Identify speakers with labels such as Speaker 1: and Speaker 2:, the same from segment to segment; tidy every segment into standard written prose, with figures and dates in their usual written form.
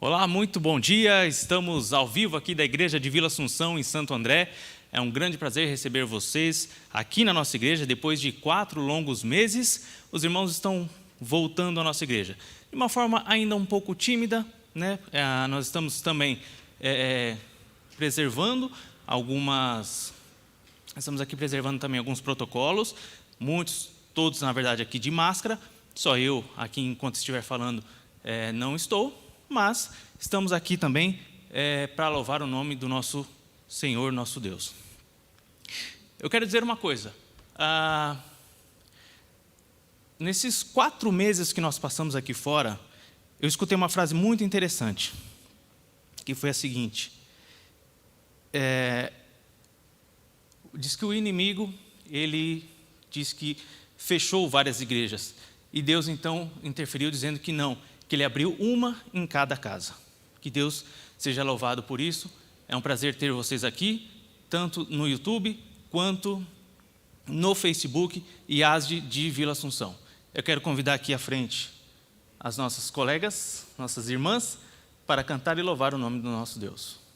Speaker 1: Olá, muito bom dia. Estamos ao vivo aqui da Igreja de Vila Assunção, em Santo André. É um grande prazer receber vocês aqui na nossa igreja. Depois de 4 longos meses, os irmãos estão voltando à nossa igreja. De uma forma ainda um pouco tímida, né? Nós estamos também preservando Estamos aqui preservando também alguns protocolos. Todos, na verdade, aqui de máscara. Só eu, aqui, enquanto estiver falando, não estou. Mas estamos aqui também para louvar o nome do nosso Senhor, nosso Deus. Eu quero dizer uma coisa. Nesses 4 meses que nós passamos aqui fora, eu escutei uma frase muito interessante, que foi a seguinte. Diz que o inimigo, ele diz que fechou várias igrejas. E Deus, então, interferiu dizendo que não, que Ele abriu uma em cada casa. Que Deus seja louvado por isso. É um prazer ter vocês aqui, tanto no YouTube, quanto no Facebook e ASD de Vila Assunção. Eu quero convidar aqui à frente as nossas colegas, nossas irmãs, para cantar e louvar o nome do nosso Deus.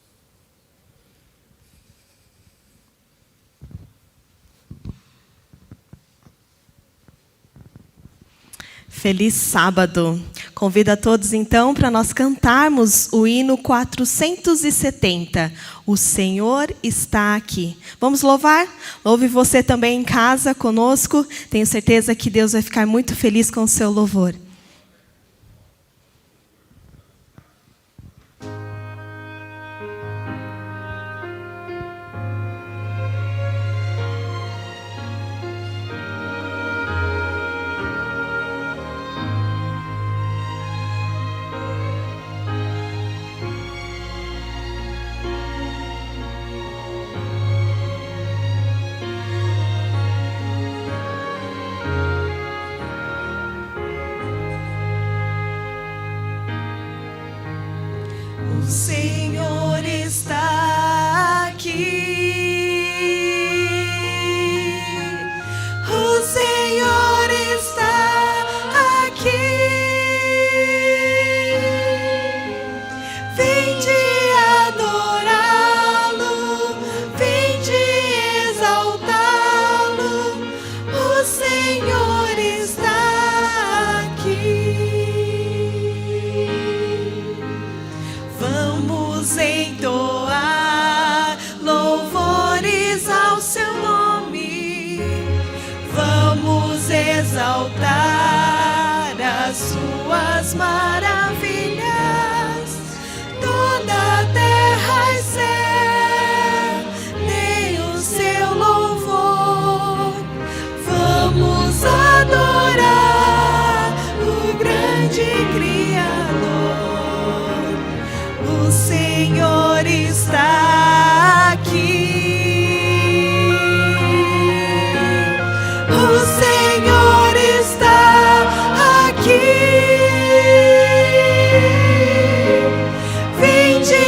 Speaker 2: Feliz sábado. Convido a todos, então, para nós cantarmos o hino 470. O Senhor está aqui. Vamos louvar? Louve você também em casa conosco. Tenho certeza que Deus vai ficar muito feliz com o seu louvor.
Speaker 3: O Senhor está aqui. O Senhor está aqui. Vem de adorá-lo, vem de exaltá-lo. O Senhor está aqui. Vamos entoar louvores ao seu nome. Vamos exaltar as suas maravilhas. Toda a terra e céu tem o seu louvor. Vamos adorar o grande Criador. O Senhor está aqui. O Senhor está aqui. Vem de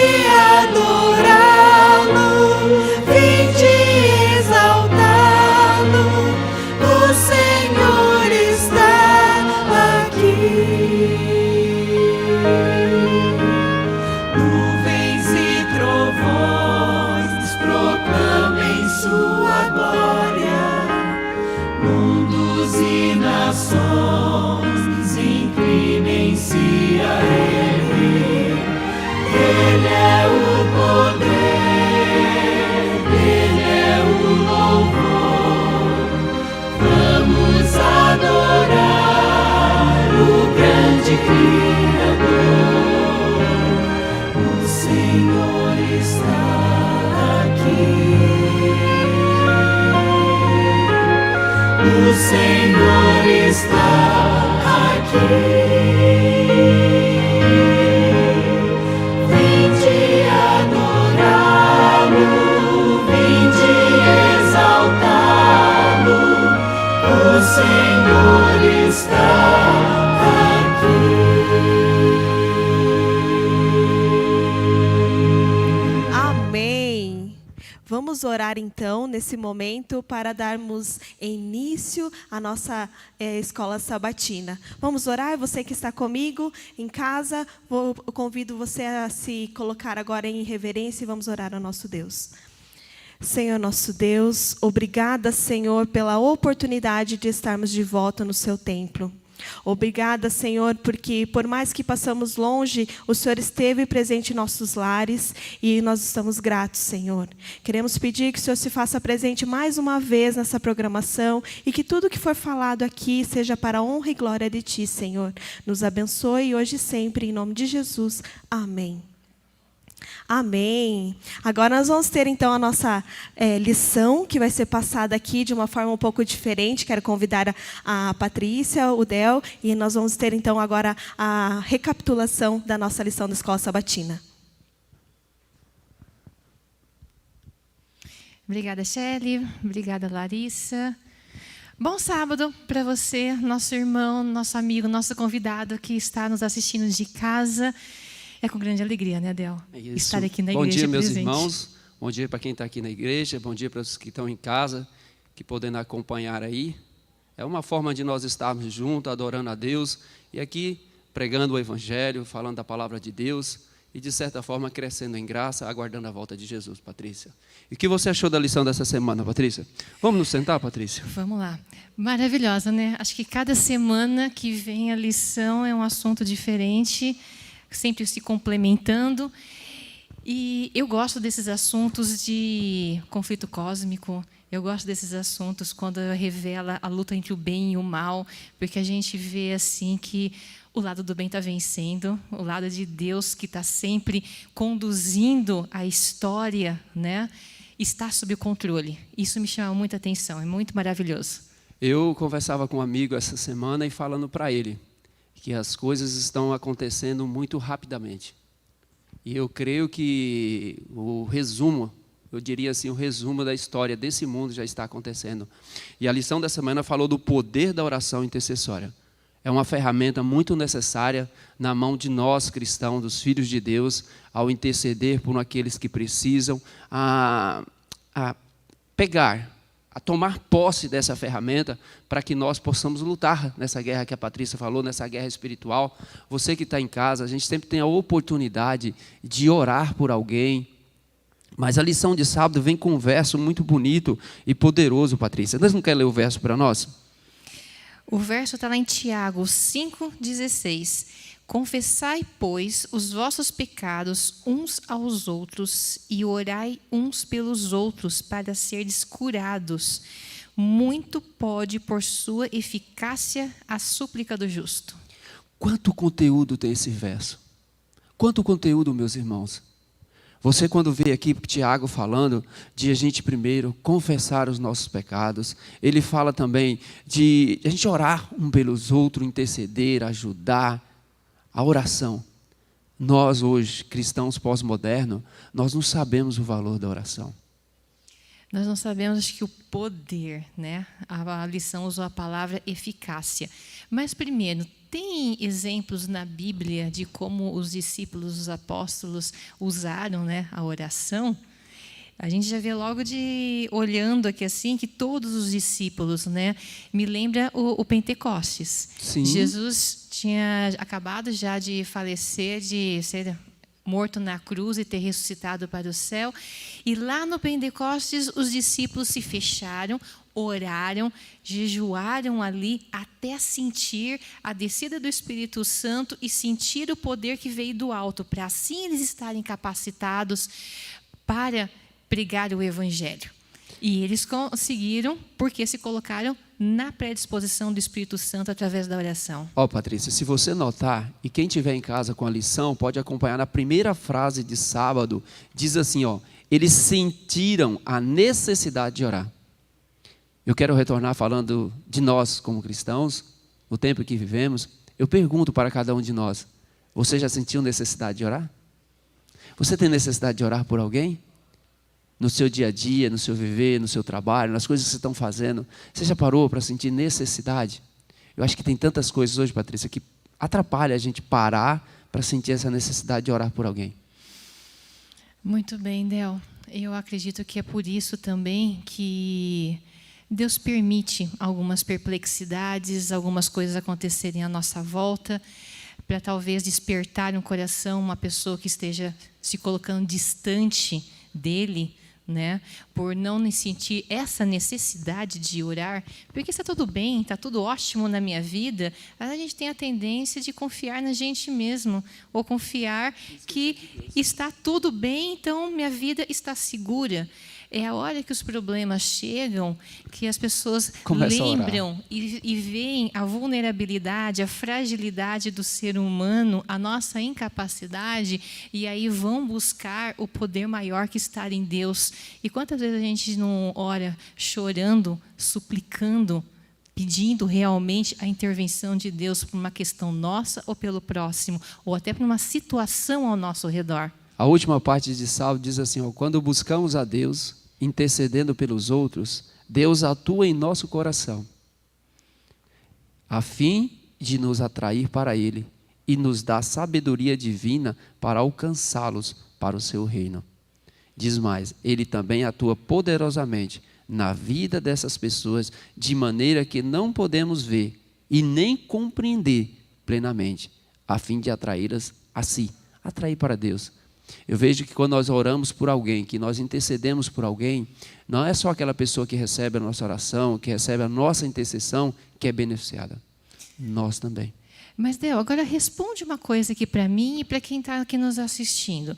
Speaker 3: adorá-lo, vem de exaltá-lo. O Senhor está aqui. Nuvens e trovões proclamem sua glória. Mundos e nações inclinem-se a Ele. Ele é o poder, Ele é o louvor. Vamos adorar o grande Criador. O Senhor está aqui. O Senhor está
Speaker 2: Vamos orar então nesse momento para darmos início à nossa escola sabatina. Vamos orar? Você que está comigo em casa, convido você a se colocar agora em reverência e vamos orar ao nosso Deus. Senhor nosso Deus, obrigada, Senhor, pela oportunidade de estarmos de volta no seu templo. Obrigada, Senhor, porque por mais que passamos longe, o Senhor esteve presente em nossos lares e nós estamos gratos, Senhor. Queremos pedir que o Senhor se faça presente mais uma vez nessa programação e que tudo que for falado aqui seja para a honra e glória de Ti, Senhor. Nos abençoe hoje e sempre, em nome de Jesus. Amém. Amém. Agora nós vamos ter então a nossa lição, que vai ser passada aqui de uma forma um pouco diferente. Quero convidar a Patrícia, o Del, e nós vamos ter então agora a recapitulação da nossa lição da Escola Sabatina.
Speaker 4: Obrigada, Shelly. Obrigada, Larissa. Bom sábado para você, nosso irmão, nosso amigo, nosso convidado que está nos assistindo de casa. É com grande alegria, né, Del? Estar aqui na igreja.
Speaker 5: Bom dia, meus
Speaker 4: presente.
Speaker 5: irmãos. Bom dia para quem está aqui na igreja. Bom dia para os que estão em casa, que podendo acompanhar aí. É uma forma de nós estarmos juntos, adorando a Deus. E aqui, pregando o Evangelho, falando da palavra de Deus. E, de certa forma, crescendo em graça, aguardando a volta de Jesus, Patrícia. E o que você achou da lição dessa semana, Patrícia? Vamos nos sentar, Patrícia?
Speaker 4: Vamos lá. Maravilhosa, né? Acho que cada semana que vem a lição é um assunto diferente, sempre se complementando. E eu gosto desses assuntos de conflito cósmico, eu gosto desses assuntos quando revela a luta entre o bem e o mal, porque a gente vê assim que o lado do bem está vencendo, o lado de Deus que está sempre conduzindo a história, né, está sob o controle. Isso me chama muita atenção, é muito maravilhoso.
Speaker 5: Eu conversava com um amigo essa semana e falando para ele que as coisas estão acontecendo muito rapidamente. E eu creio que o resumo, eu diria assim, o resumo da história desse mundo já está acontecendo. E a lição dessa semana falou do poder da oração intercessória. É uma ferramenta muito necessária na mão de nós, cristãos, dos filhos de Deus, ao interceder por aqueles que precisam, a pegar, a tomar posse dessa ferramenta para que nós possamos lutar nessa guerra que a Patrícia falou, nessa guerra espiritual. Você que está em casa, a gente sempre tem a oportunidade de orar por alguém, mas a lição de sábado vem com um verso muito bonito e poderoso, Patrícia. Você não quer ler o verso para nós?
Speaker 4: O verso está lá em Tiago 5,16. Confessai, pois, os vossos pecados uns aos outros e orai uns pelos outros para serdes curados. Muito pode, por sua eficácia, a súplica do justo.
Speaker 5: Quanto conteúdo tem esse verso? Quanto conteúdo, meus irmãos? Você, quando vê aqui Tiago falando de a gente primeiro confessar os nossos pecados, ele fala também de a gente orar um pelos outros, interceder, ajudar. A oração. Nós hoje, cristãos pós-modernos, nós não sabemos o valor da oração.
Speaker 4: Nós não sabemos que o poder, né? A lição usou a palavra eficácia. Mas primeiro, tem exemplos na Bíblia de como os discípulos, os apóstolos usaram, né, a oração? A gente já vê logo olhando aqui assim, que todos os discípulos, né, me lembra o Pentecostes.
Speaker 5: Sim.
Speaker 4: Jesus tinha acabado já de falecer, de ser morto na cruz e ter ressuscitado para o céu. E lá no Pentecostes, os discípulos se fecharam, oraram, jejuaram ali até sentir a descida do Espírito Santo e sentir o poder que veio do alto, para assim eles estarem capacitados para pregar o Evangelho. E eles conseguiram porque se colocaram na predisposição do Espírito Santo através da oração.
Speaker 5: Patrícia, se você notar, e quem estiver em casa com a lição, pode acompanhar na primeira frase de sábado, diz assim, eles sentiram a necessidade de orar. Eu quero retornar falando de nós como cristãos, no tempo que vivemos. Eu pergunto para cada um de nós, você já sentiu necessidade de orar? Você tem necessidade de orar por alguém? No seu dia a dia, no seu viver, no seu trabalho, nas coisas que você está fazendo. Você já parou para sentir necessidade? Eu acho que tem tantas coisas hoje, Patrícia, que atrapalha a gente parar para sentir essa necessidade de orar por alguém.
Speaker 4: Muito bem, Del. Eu acredito que é por isso também que Deus permite algumas perplexidades, algumas coisas acontecerem à nossa volta, para talvez despertar no coração uma pessoa que esteja se colocando distante dele, né? Por não sentir essa necessidade de orar, porque está tudo bem, está tudo ótimo na minha vida, a gente tem a tendência de confiar na gente mesmo, ou confiar que está tudo bem, então minha vida está segura. É a hora que os problemas chegam que as pessoas lembram e veem a vulnerabilidade, a fragilidade do ser humano, a nossa incapacidade, e aí vão buscar o poder maior que está em Deus. E quantas vezes a gente não ora chorando, suplicando, pedindo realmente a intervenção de Deus por uma questão nossa ou pelo próximo, ou até por uma situação ao nosso redor?
Speaker 5: A última parte de Salmo diz assim, ó, quando buscamos a Deus, intercedendo pelos outros, Deus atua em nosso coração, a fim de nos atrair para Ele e nos dar sabedoria divina para alcançá-los para o seu reino. Diz mais, Ele também atua poderosamente na vida dessas pessoas, de maneira que não podemos ver e nem compreender plenamente, a fim de atraí-las a si, atrair para Deus. Eu vejo que quando nós oramos por alguém, que nós intercedemos por alguém, não é só aquela pessoa que recebe a nossa oração, que recebe a nossa intercessão, que é beneficiada. Nós também.
Speaker 4: Mas, Del, agora responde uma coisa aqui para mim e para quem está aqui nos assistindo.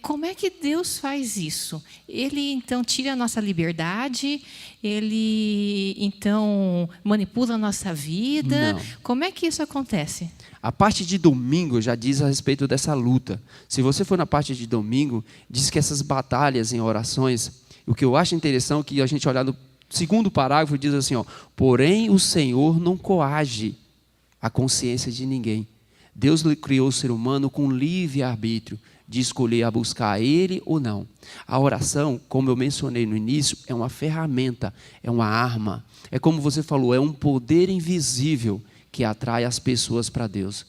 Speaker 4: Como é que Deus faz isso? Ele, então, tira a nossa liberdade? Ele, então, manipula a nossa vida?
Speaker 5: Não.
Speaker 4: Como é que isso acontece?
Speaker 5: A parte de domingo já diz a respeito dessa luta. Se você for na parte de domingo, diz que essas batalhas em orações, o que eu acho interessante é que a gente olhar no segundo parágrafo, diz assim, ó, porém o Senhor não coage a consciência de ninguém. Deus criou o ser humano com livre-arbítrio de escolher a buscar Ele ou não. A oração, como eu mencionei no início, é uma ferramenta, é uma arma. É como você falou, é um poder invisível que atrai as pessoas para Deus.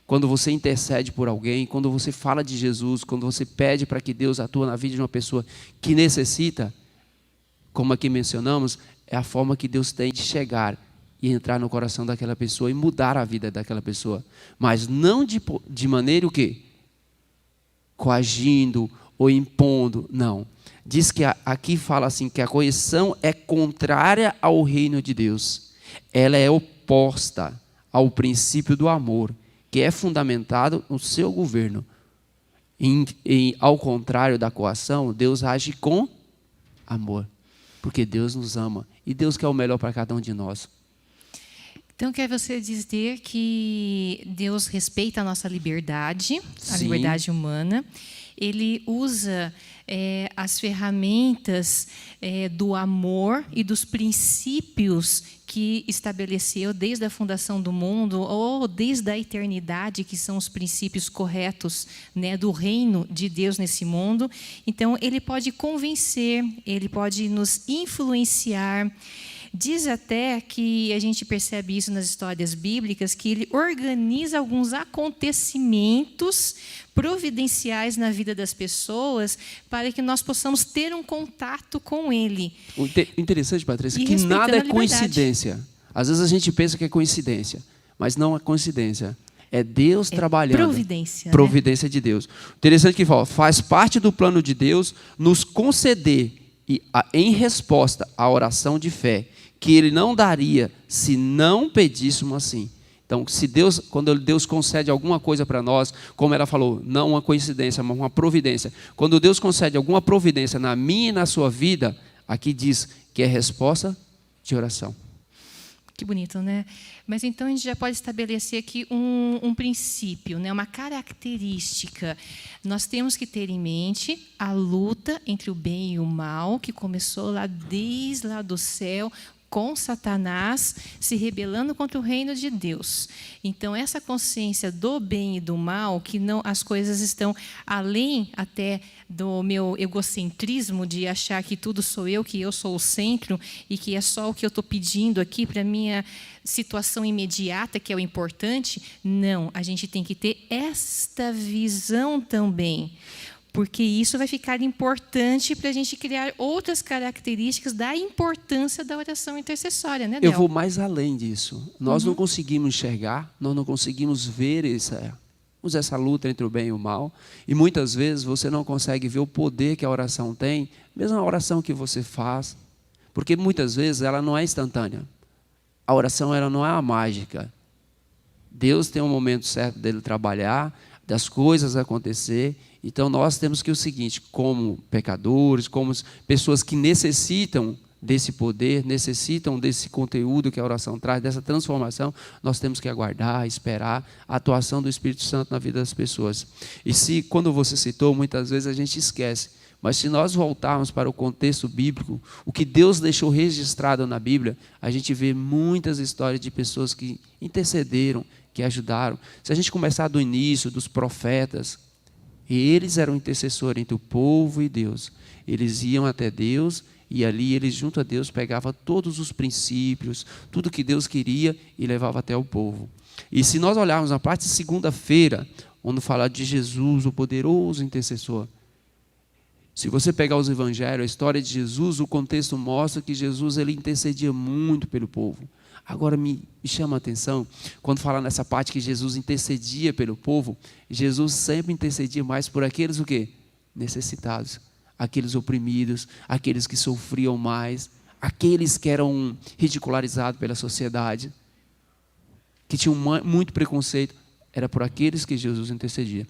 Speaker 5: Quando você intercede por alguém, quando você fala de Jesus, quando você pede para que Deus atue na vida de uma pessoa que necessita, como aqui mencionamos, é a forma que Deus tem de chegar e entrar no coração daquela pessoa e mudar a vida daquela pessoa. Mas não de maneira o quê? Coagindo ou impondo, não. Diz que aqui fala assim, que a correção é contrária ao reino de Deus. Ela é oposta ao princípio do amor, que é fundamentado no seu governo. Ao contrário da coação, Deus age com amor, porque Deus nos ama e Deus quer o melhor para cada um de nós.
Speaker 4: Então, quer você dizer que Deus respeita a nossa liberdade, a
Speaker 5: Sim.
Speaker 4: liberdade humana. Ele usa as ferramentas do amor e dos princípios que estabeleceu desde a fundação do mundo ou desde a eternidade, que são os princípios corretos, né, do reino de Deus nesse mundo. Então, ele pode convencer, ele pode nos influenciar. Diz até que a gente percebe isso nas histórias bíblicas, que ele organiza alguns acontecimentos providenciais na vida das pessoas para que nós possamos ter um contato com ele.
Speaker 5: O interessante, Patrícia,
Speaker 4: E
Speaker 5: que
Speaker 4: respeitando
Speaker 5: nada é
Speaker 4: a liberdade.
Speaker 5: coincidência. Às vezes a gente pensa que é coincidência, mas não é coincidência. É Deus trabalhando.
Speaker 4: Providência. Né?
Speaker 5: Providência de Deus. Interessante que faz parte do plano de Deus nos conceder, em resposta à oração de fé, que Ele não daria se não pedíssemos assim. Então, quando Deus concede alguma coisa para nós, como ela falou, não uma coincidência, mas uma providência. Quando Deus concede alguma providência na minha e na sua vida, aqui diz que é resposta de oração.
Speaker 4: Que bonito, né? Mas então a gente já pode estabelecer aqui um princípio, né? Uma característica. Nós temos que ter em mente a luta entre o bem e o mal, que começou desde lá do céu, com Satanás se rebelando contra o reino de Deus. Então, essa consciência do bem e do mal, que não, as coisas estão além até do meu egocentrismo de achar que tudo sou eu, que eu sou o centro e que é só o que eu estou pedindo aqui para a minha situação imediata, que é o importante. Não, a gente tem que ter esta visão também. porque isso vai ficar importante para a gente criar outras características da importância da oração intercessória, né, Del?
Speaker 5: Eu vou mais além disso. Nós não conseguimos enxergar, nós não conseguimos ver essa luta entre o bem e o mal. E muitas vezes você não consegue ver o poder que a oração tem, mesmo a oração que você faz. Porque muitas vezes ela não é instantânea. A oração ela não é uma mágica. Deus tem um momento certo dele trabalhar, das coisas acontecer. Então nós temos que o seguinte, como pecadores, como pessoas que necessitam desse poder, necessitam desse conteúdo que a oração traz, dessa transformação, nós temos que aguardar, esperar a atuação do Espírito Santo na vida das pessoas. E se, quando você citou, muitas vezes a gente esquece, mas se nós voltarmos para o contexto bíblico, o que Deus deixou registrado na Bíblia, a gente vê muitas histórias de pessoas que intercederam, que ajudaram. Se a gente começar do início, dos profetas, eles eram intercessores entre o povo e Deus. Eles iam até Deus e ali eles, junto a Deus, pegavam todos os princípios, tudo que Deus queria e levava até o povo. E se nós olharmos na parte de segunda-feira, onde fala de Jesus, o poderoso intercessor, se você pegar os evangelhos, a história de Jesus, o contexto mostra que Jesus ele intercedia muito pelo povo. Agora me chama a atenção, quando fala nessa parte que Jesus intercedia pelo povo, Jesus sempre intercedia mais por aqueles o quê? Necessitados, aqueles oprimidos, aqueles que sofriam mais, aqueles que eram ridicularizados pela sociedade, que tinham muito preconceito, era por aqueles que Jesus intercedia.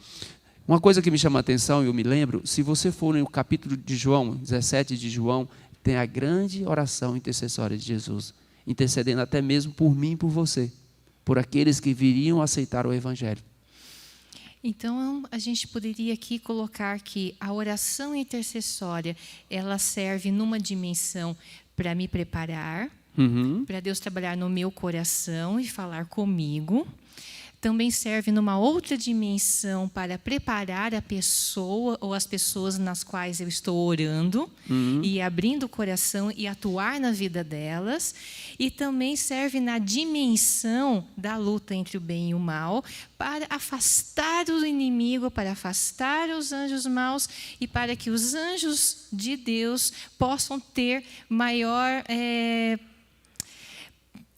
Speaker 5: Uma coisa que me chama a atenção, eu me lembro, se você for no capítulo de João, 17 de João, tem a grande oração intercessória de Jesus, intercedendo até mesmo por mim e por você, por aqueles que viriam aceitar o Evangelho.
Speaker 4: Então, a gente poderia aqui colocar que a oração intercessória, ela serve numa dimensão para me preparar, para Deus trabalhar no meu coração e falar comigo. Também serve numa outra dimensão para preparar a pessoa ou as pessoas nas quais eu estou orando e abrindo o coração e atuar na vida delas. E também serve na dimensão da luta entre o bem e o mal para afastar o inimigo, para afastar os anjos maus e para que os anjos de Deus possam ter maior...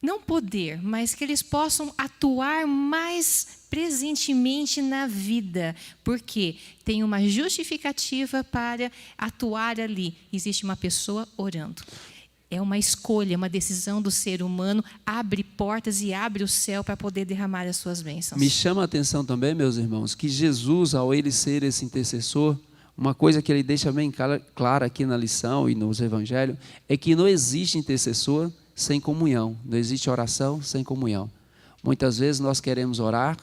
Speaker 4: não poder, mas que eles possam atuar mais presentemente na vida, porque tem uma justificativa para atuar ali. Existe uma pessoa orando. É uma escolha, uma decisão do ser humano, abre portas e abre o céu para poder derramar as suas bênçãos.
Speaker 5: Me chama a atenção também, meus irmãos, que Jesus, ao ele ser esse intercessor, uma coisa que ele deixa bem clara aqui na lição e nos evangelhos, é que não existe intercessor sem comunhão, não existe oração sem comunhão. Muitas vezes nós queremos orar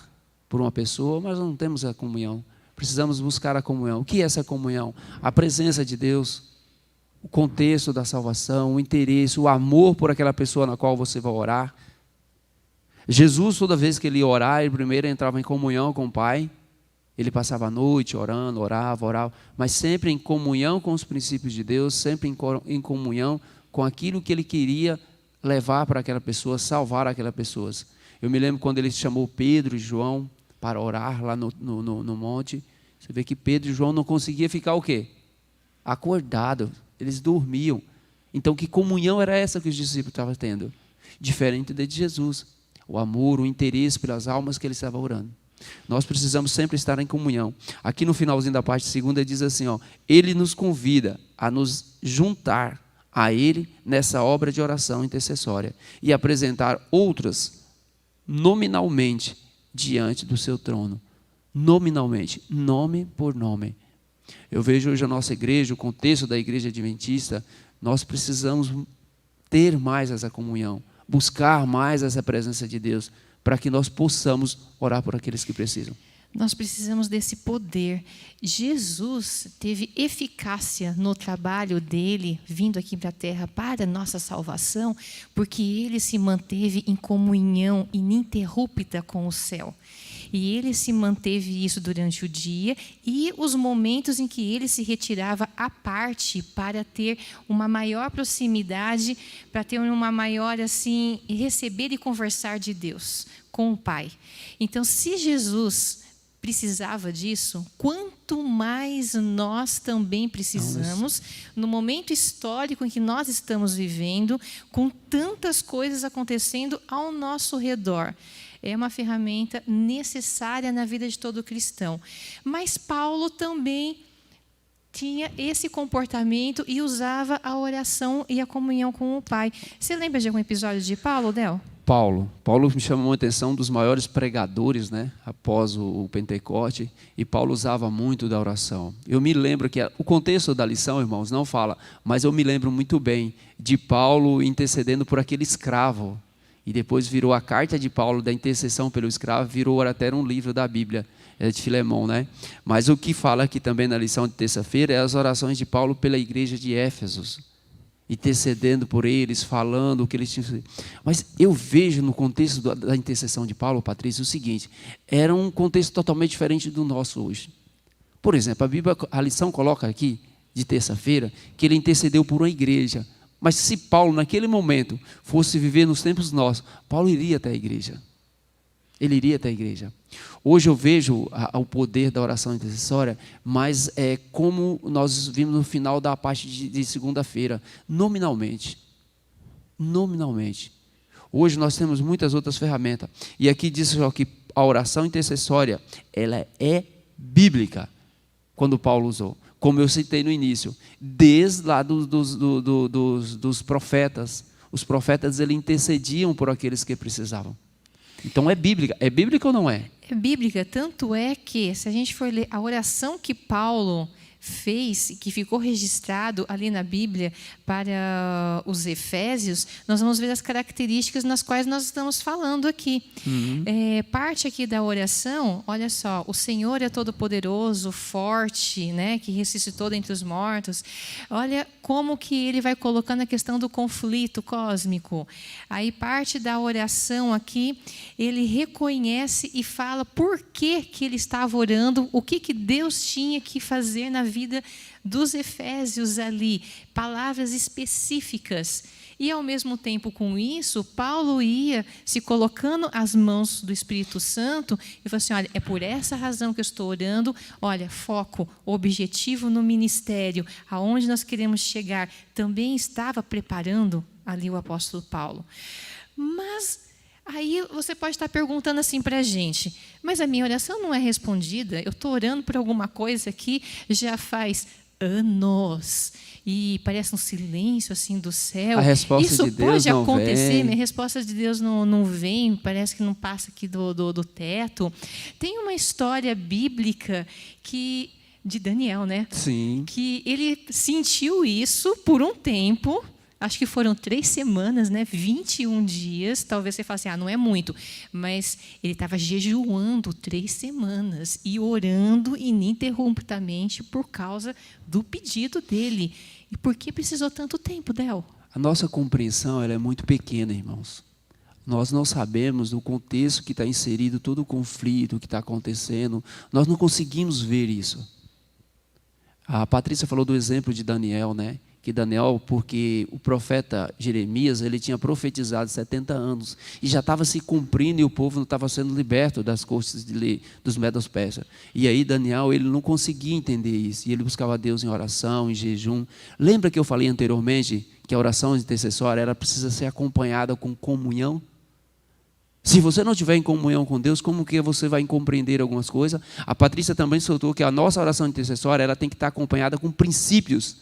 Speaker 5: por uma pessoa, mas não temos a comunhão. Precisamos buscar a comunhão. O que é essa comunhão? A presença de Deus, o contexto da salvação, o interesse, o amor por aquela pessoa na qual você vai orar. Jesus, toda vez que ele ia orar, ele primeiro entrava em comunhão com o Pai. Ele passava a noite orando, orava, mas sempre em comunhão com os princípios de Deus, sempre em comunhão com aquilo que ele queria levar para aquela pessoa, salvar aquela pessoa. Eu me lembro quando ele chamou Pedro e João para orar lá no monte. Você vê que Pedro e João não conseguiam ficar o quê? Acordados. Eles dormiam. Então, que comunhão era essa que os discípulos estavam tendo? Diferente da de Jesus. O amor, o interesse pelas almas que ele estava orando. Nós precisamos sempre estar em comunhão. Aqui no finalzinho da parte segunda diz assim, ele nos convida a nos juntar a ele nessa obra de oração intercessória e apresentar outras nominalmente diante do seu trono. Nominalmente, nome por nome. Eu vejo hoje a nossa igreja, o contexto da igreja adventista, nós precisamos ter mais essa comunhão, buscar mais essa presença de Deus, para que nós possamos orar por aqueles que precisam.
Speaker 4: Nós precisamos desse poder. Jesus teve eficácia no trabalho dele, vindo aqui para a terra para a nossa salvação, porque ele se manteve em comunhão ininterrupta com o céu. E ele se manteve isso durante o dia e os momentos em que ele se retirava à parte para ter uma maior proximidade, para ter uma maior, assim, receber e conversar de Deus com o Pai. Então, se Jesus precisava disso, quanto quanto mais nós também precisamos, no momento histórico em que nós estamos vivendo, com tantas coisas acontecendo ao nosso redor. É uma ferramenta necessária na vida de todo cristão. Mas Paulo também tinha esse comportamento e usava a oração e a comunhão com o Pai. Você lembra de algum episódio de Paulo, Del?
Speaker 5: Paulo me chamou a atenção, um dos maiores pregadores, né, após o Pentecoste, e Paulo usava muito da oração. Eu me lembro que o contexto da lição, irmãos, não fala, mas eu me lembro muito bem de Paulo intercedendo por aquele escravo, e depois virou a carta de Paulo da intercessão pelo escravo, virou até um livro da Bíblia, de Filemão, né? Mas o que fala aqui também na lição de terça-feira é as orações de Paulo pela igreja de Éfeso, intercedendo por eles, falando o que eles tinham. Mas eu vejo no contexto da intercessão de Paulo, Patrícia, o seguinte: era um contexto totalmente diferente do nosso hoje. Por exemplo, a lição coloca aqui, de terça-feira, que ele intercedeu por uma igreja. Mas se Paulo, naquele momento, fosse viver nos tempos nossos, Paulo iria até a igreja. Ele iria até a igreja. Hoje eu vejo o poder da oração intercessória, mas é como nós vimos no final da parte de segunda-feira, nominalmente. Nominalmente. Hoje nós temos muitas outras ferramentas. E aqui diz só que a oração intercessória, ela é bíblica, quando Paulo usou. Como eu citei no início, desde lá dos profetas. Os profetas, eles intercediam por aqueles que precisavam. Então é bíblica. É bíblica ou não é?
Speaker 4: É bíblica, tanto é que, se a gente for ler a oração que Paulo fez, que ficou registrado ali na Bíblia para os Efésios, nós vamos ver as características nas quais nós estamos falando aqui. Parte aqui da oração, olha só, o Senhor é todo-poderoso, forte, né, que ressuscitou dentre os mortos. Olha como que ele vai colocando a questão do conflito cósmico. Aí parte da oração aqui, ele reconhece e fala por que ele estava orando, o que Deus tinha que fazer na vida dos efésios ali, palavras específicas. E ao mesmo tempo com isso, Paulo ia se colocando às mãos do Espírito Santo e falou assim: olha, é por essa razão que eu estou orando, olha, foco, objetivo no ministério, aonde nós queremos chegar. Também estava preparando ali o apóstolo Paulo. Mas aí você pode estar perguntando assim para a gente: mas a minha oração não é respondida? Eu estou orando por alguma coisa aqui já faz anos e parece um silêncio assim do céu.
Speaker 5: A resposta
Speaker 4: Isso
Speaker 5: de Deus
Speaker 4: pode
Speaker 5: não
Speaker 4: acontecer?
Speaker 5: vem.
Speaker 4: Minha resposta de Deus não vem, parece que não passa aqui do teto. Tem uma história bíblica de Daniel, né?
Speaker 5: Sim.
Speaker 4: Que ele sentiu isso por um tempo. Acho que foram 3 semanas, né? 21 dias. Talvez você fale assim, não é muito. Mas ele estava jejuando 3 semanas e orando ininterruptamente por causa do pedido dele. E por que precisou tanto tempo, Del?
Speaker 5: A nossa compreensão ela é muito pequena, irmãos. Nós não sabemos do contexto que está inserido todo o conflito que está acontecendo. Nós não conseguimos ver isso. A Patrícia falou do exemplo de Daniel, né? Que Daniel, porque o profeta Jeremias, ele tinha profetizado 70 anos e já estava se cumprindo e o povo não estava sendo liberto das cortes dos medos persas. E aí Daniel, ele não conseguia entender isso e ele buscava Deus em oração, em jejum. Lembra que eu falei anteriormente que a oração intercessória ela precisa ser acompanhada com comunhão? Se você não estiver em comunhão com Deus, como que você vai compreender algumas coisas? A Patrícia também soltou que a nossa oração intercessória ela tem que estar acompanhada com princípios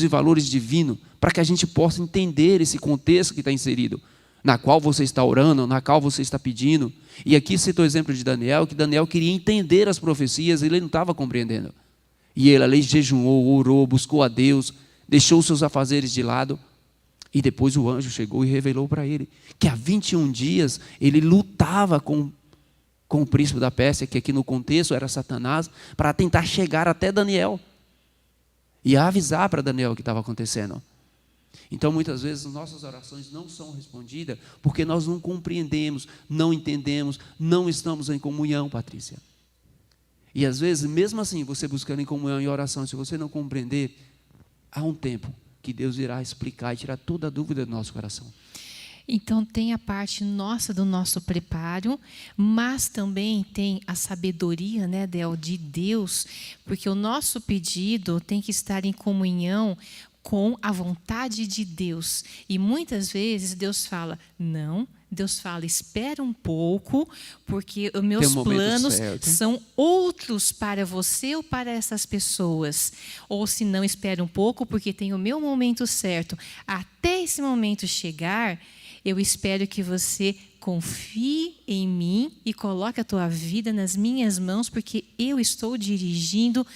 Speaker 5: e valores divinos, para que a gente possa entender esse contexto que está inserido, na qual você está orando, na qual você está pedindo. E aqui cito o exemplo de Daniel, que Daniel queria entender as profecias, ele não estava compreendendo. E ele ali jejuou, orou, buscou a Deus, deixou os seus afazeres de lado, e depois o anjo chegou e revelou para ele que há 21 dias ele lutava com o príncipe da Pérsia, que aqui no contexto era Satanás, para tentar chegar até Daniel. E avisar para Daniel o que estava acontecendo. Então, muitas vezes, nossas orações não são respondidas porque nós não compreendemos, não entendemos, não estamos em comunhão, Patrícia. E, às vezes, mesmo assim, você buscando em comunhão e oração, se você não compreender, há um tempo que Deus irá explicar e tirar toda a dúvida do nosso coração.
Speaker 4: Então, tem a parte nossa do nosso preparo, mas também tem a sabedoria, né, Del, de Deus, porque o nosso pedido tem que estar em comunhão com a vontade de Deus. E muitas vezes Deus fala, não, Deus fala, espera um pouco, porque os meus planos são outros para você ou para essas pessoas. Ou se não, espera um pouco, porque tem o meu momento certo. Até esse momento chegar, eu espero que você confie em mim e coloque a tua vida nas minhas mãos, porque eu estou dirigindo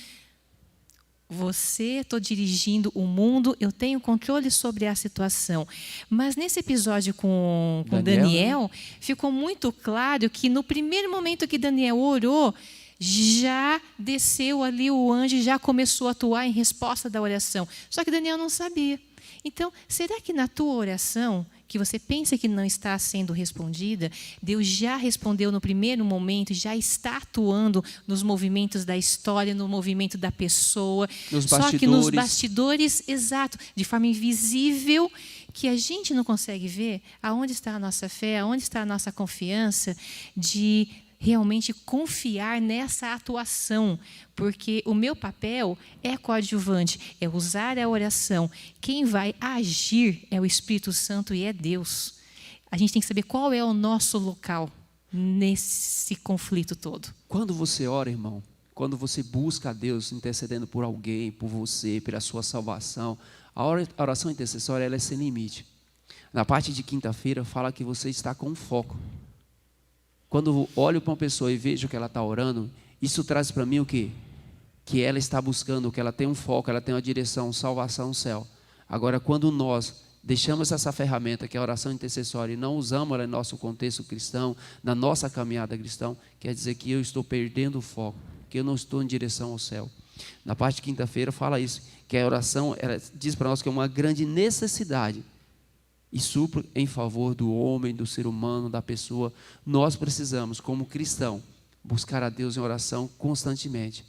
Speaker 4: você, estou dirigindo o mundo, eu tenho controle sobre a situação. Mas nesse episódio com Daniel, ficou muito claro que no primeiro momento que Daniel orou, já desceu ali o anjo, já começou a atuar em resposta da oração. Só que Daniel não sabia. Então, será que na tua oração, que você pensa que não está sendo respondida, Deus já respondeu no primeiro momento, já está atuando nos movimentos da história, no movimento da pessoa, só que nos bastidores, exato, de forma invisível, que a gente não consegue ver? Aonde está a nossa fé, aonde está a nossa confiança de realmente confiar nessa atuação, porque o meu papel é coadjuvante, é usar a oração. Quem vai agir é o Espírito Santo e é Deus. A gente tem que saber qual é o nosso local nesse conflito todo.
Speaker 5: Quando você ora, irmão, quando você busca a Deus intercedendo por alguém, por você, pela sua salvação, a oração intercessória ela é sem limite. Na parte de quinta-feira fala que você está com foco. Quando eu olho para uma pessoa e vejo que ela está orando, isso traz para mim o quê? Que ela está buscando, que ela tem um foco, ela tem uma direção, salvação, céu. Agora, quando nós deixamos essa ferramenta, que é a oração intercessória, e não usamos ela em nosso contexto cristão, na nossa caminhada cristã, quer dizer que eu estou perdendo o foco, que eu não estou em direção ao céu. Na parte de quinta-feira fala isso, que a oração ela diz para nós que é uma grande necessidade, e supra em favor do homem, do ser humano, da pessoa. Nós precisamos, como cristão, buscar a Deus em oração constantemente.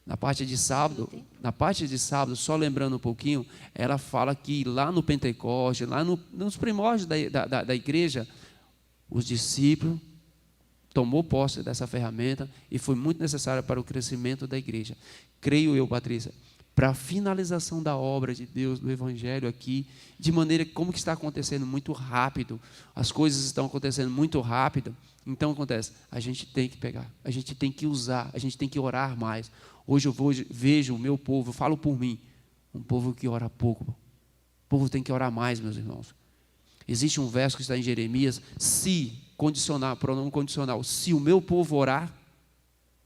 Speaker 5: Na parte de sábado, só lembrando um pouquinho, ela fala que lá no Pentecoste, lá nos primórdios da igreja, os discípulos tomou posse dessa ferramenta e foi muito necessária para o crescimento da igreja. Creio eu, Patrícia, para a finalização da obra de Deus, do Evangelho aqui, de maneira como que está acontecendo muito rápido, as coisas estão acontecendo muito rápido, então acontece, a gente tem que pegar, a gente tem que usar, a gente tem que orar mais. Hoje eu vejo o meu povo, eu falo por mim, um povo que ora pouco, o povo tem que orar mais, meus irmãos. Existe um verso que está em Jeremias, se, condicional, pronome condicional, se o meu povo orar,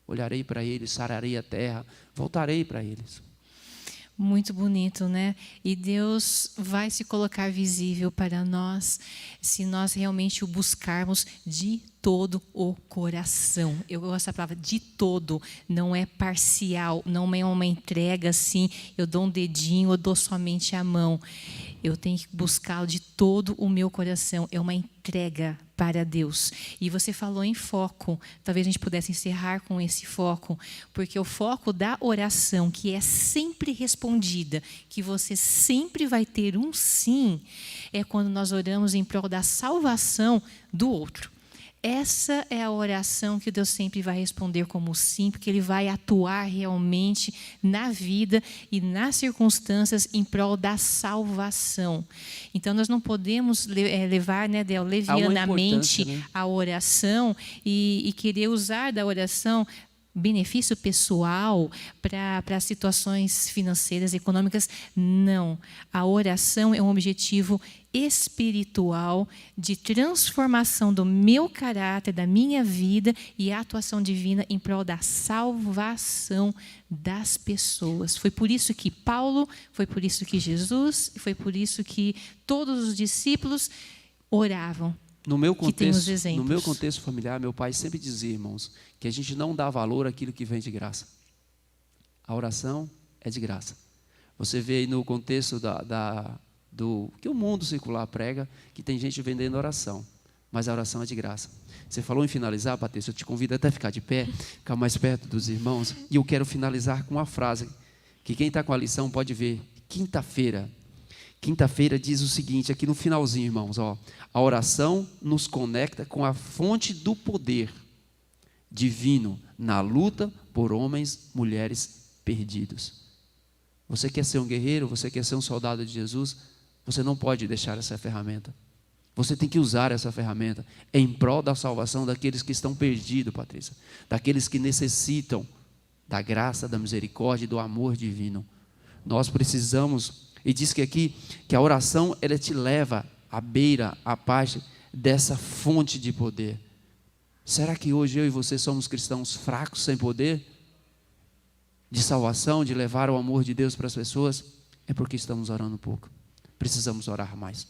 Speaker 5: olharei para eles, sararei a terra, voltarei para eles.
Speaker 4: Muito bonito, né? E Deus vai se colocar visível para nós se nós realmente o buscarmos de todo o coração. Eu gosto dessa palavra, de todo. Não é parcial, não é uma entrega assim, eu dou um dedinho, eu dou somente a mão. Eu tenho que buscá-lo de todo o meu coração. É uma entrega para Deus. E você falou em foco. Talvez a gente pudesse encerrar com esse foco, porque o foco da oração, que é sempre respondida, que você sempre vai ter um sim, é quando nós oramos em prol da salvação do outro. Essa é a oração que Deus sempre vai responder como sim, porque Ele vai atuar realmente na vida e nas circunstâncias em prol da salvação. Então, nós não podemos levar, né, Del, levianamente a oração e querer usar da oração benefício pessoal para situações financeiras, econômicas. Não. A oração é um objetivo espiritual de transformação do meu caráter, da minha vida e a atuação divina em prol da salvação das pessoas. Foi por isso que Paulo, foi por isso que Jesus, foi por isso que todos os discípulos oravam.
Speaker 5: No meu contexto familiar, meu pai sempre dizia, irmãos, que a gente não dá valor àquilo que vem de graça. A oração é de graça. Você vê aí no contexto do que o mundo secular prega, que tem gente vendendo oração, mas a oração é de graça. Você falou em finalizar, Patrícia, eu te convido até a ficar de pé, ficar mais perto dos irmãos, e eu quero finalizar com uma frase, que quem está com a lição pode ver, quinta-feira, quinta-feira diz o seguinte, aqui no finalzinho, irmãos, ó, a oração nos conecta com a fonte do poder divino na luta por homens, mulheres perdidos. Você quer ser um guerreiro? Você quer ser um soldado de Jesus? Você não pode deixar essa ferramenta. Você tem que usar essa ferramenta em prol da salvação daqueles que estão perdidos, Patrícia. Daqueles que necessitam da graça, da misericórdia e do amor divino. Nós precisamos, e diz que aqui, que a oração, ela te leva à beira, à parte dessa fonte de poder. Será que hoje eu e você somos cristãos fracos, sem poder? De salvação, de levar o amor de Deus para as pessoas? É porque estamos orando pouco. Precisamos orar mais.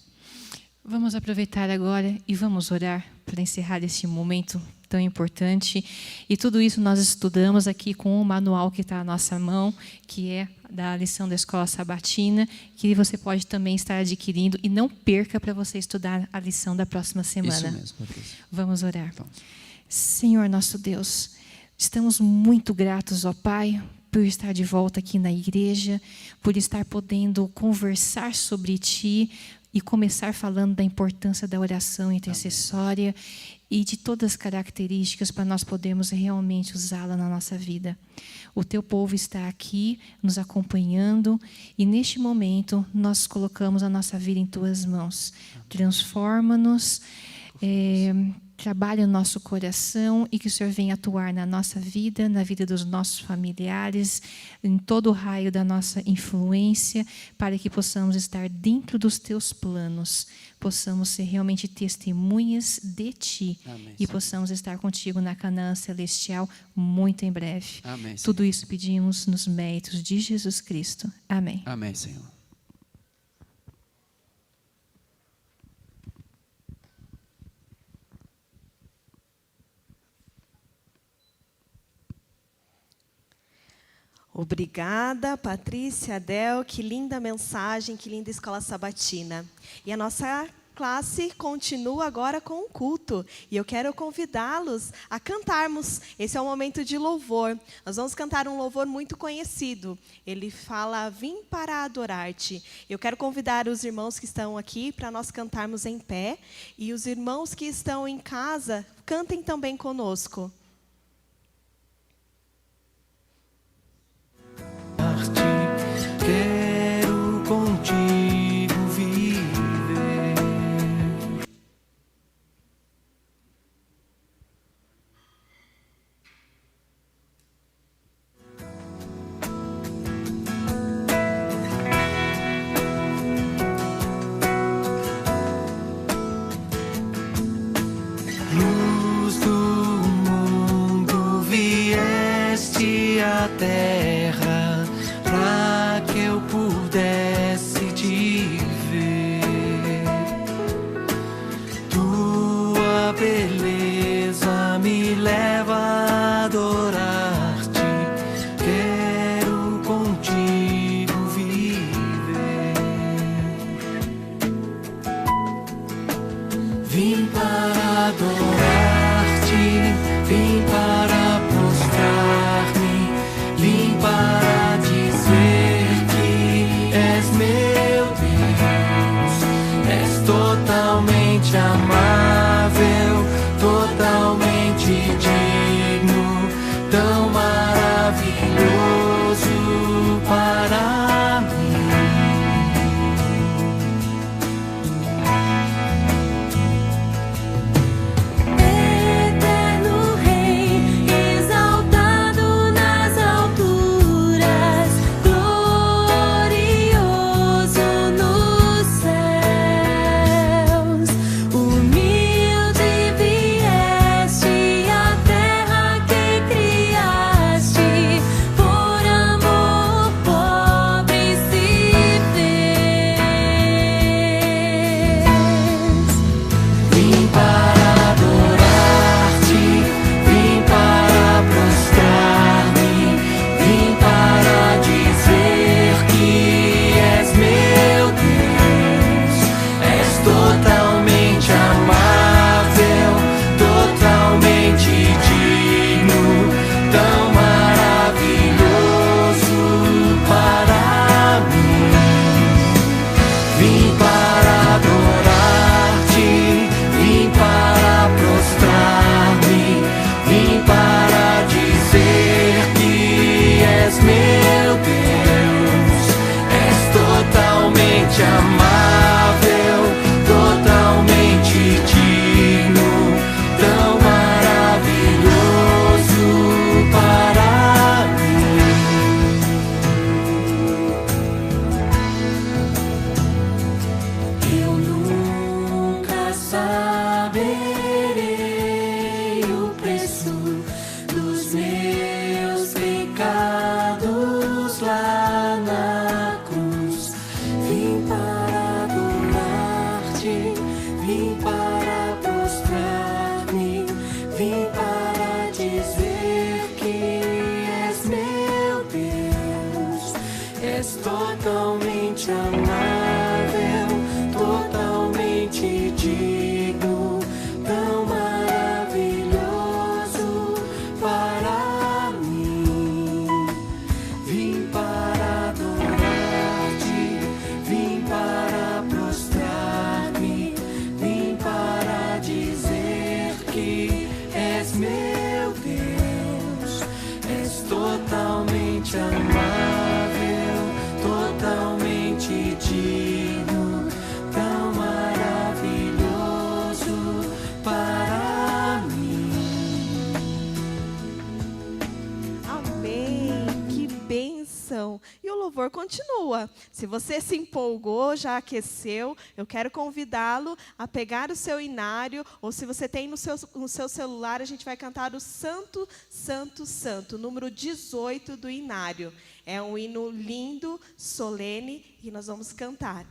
Speaker 4: Vamos aproveitar agora e vamos orar para encerrar este momento tão importante. E tudo isso nós estudamos aqui com o manual que está à nossa mão, que é da lição da Escola Sabatina, que você pode também estar adquirindo. E não perca para você estudar a lição da próxima semana.
Speaker 5: Isso mesmo, Patrícia.
Speaker 4: Vamos orar.
Speaker 5: Vamos.
Speaker 4: Senhor nosso Deus, estamos muito gratos, ó Pai, por estar de volta aqui na igreja, por estar podendo conversar sobre Ti, e começar falando da importância da oração intercessória e de todas as características para nós podermos realmente usá-la na nossa vida. O Teu povo está aqui nos acompanhando e neste momento nós colocamos a nossa vida em Tuas mãos. Transforma-nos, trabalha o nosso coração e que o Senhor venha atuar na nossa vida, na vida dos nossos familiares, em todo o raio da nossa influência, para que possamos estar dentro dos Teus planos, possamos ser realmente testemunhas de Ti.
Speaker 5: Amém,
Speaker 4: e possamos estar contigo na Canaã Celestial muito em breve.
Speaker 5: Amém,
Speaker 4: Tudo isso pedimos nos méritos de Jesus Cristo. Amém.
Speaker 5: Amém, Senhor.
Speaker 2: Obrigada, Patrícia, Adel, que linda mensagem, que linda escola sabatina. E a nossa classe continua agora com o culto. E eu quero convidá-los a cantarmos. Esse é um momento de louvor. Nós vamos cantar um louvor muito conhecido. Ele fala, vim para adorar-te. Eu quero convidar os irmãos que estão aqui para nós cantarmos em pé. E os irmãos que estão em casa, cantem também conosco.
Speaker 3: Quero contigo viver. Luz do mundo, vieste à terra para que eu pudesse te ver. Tua beleza me leva a adorar-te. Quero contigo viver. Vim para adorar-te, vim para prostrar-me, vim para dizer que és meu Deus, és totalmente amável, totalmente digno, tão maravilhoso para mim.
Speaker 6: Eterno Rei, exaltado nas alturas, glorioso nos céus, humilde vieste à terra.
Speaker 2: louvor continua. Se você se empolgou, já aqueceu, eu quero convidá-lo a pegar o seu inário, ou se você tem no seu celular, a gente vai cantar o Santo, Santo, Santo, número 18 do inário. É um hino lindo, solene, e nós vamos cantar.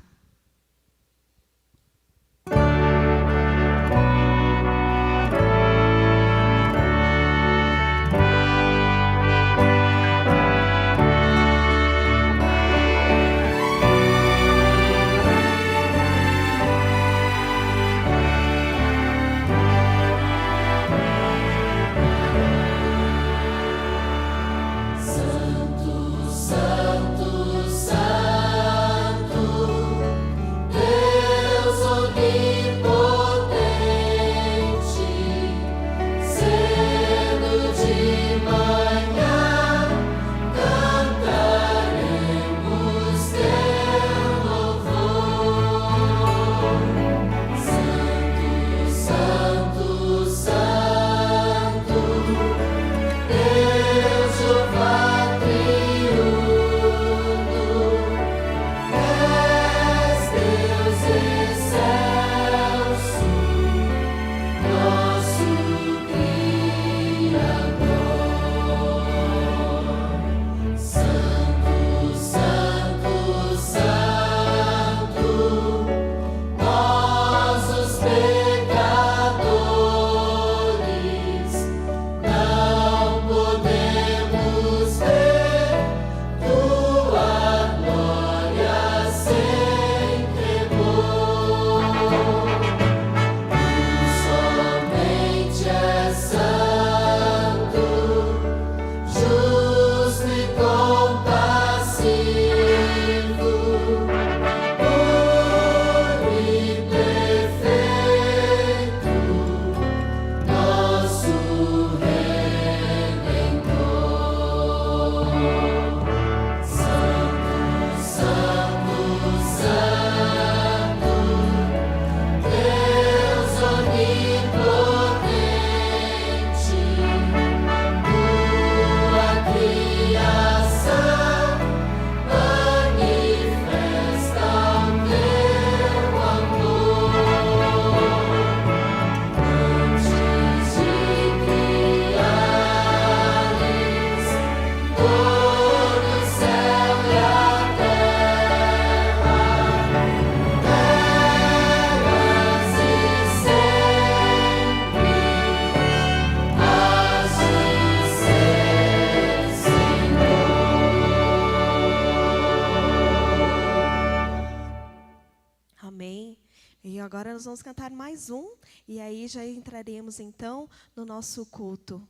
Speaker 2: Amém. E agora nós vamos cantar mais um, e aí já entraremos então no nosso culto.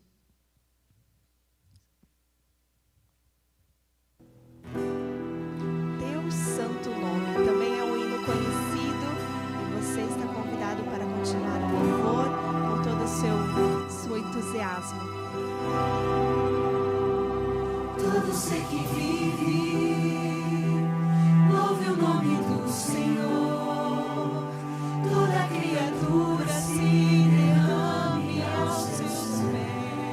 Speaker 2: Teu santo nome também é um hino conhecido, e você está convidado para continuar o louvor com todo o seu entusiasmo.
Speaker 6: Todo ser que vive, louve o nome do Senhor. Toda criatura se derrame aos seus pés.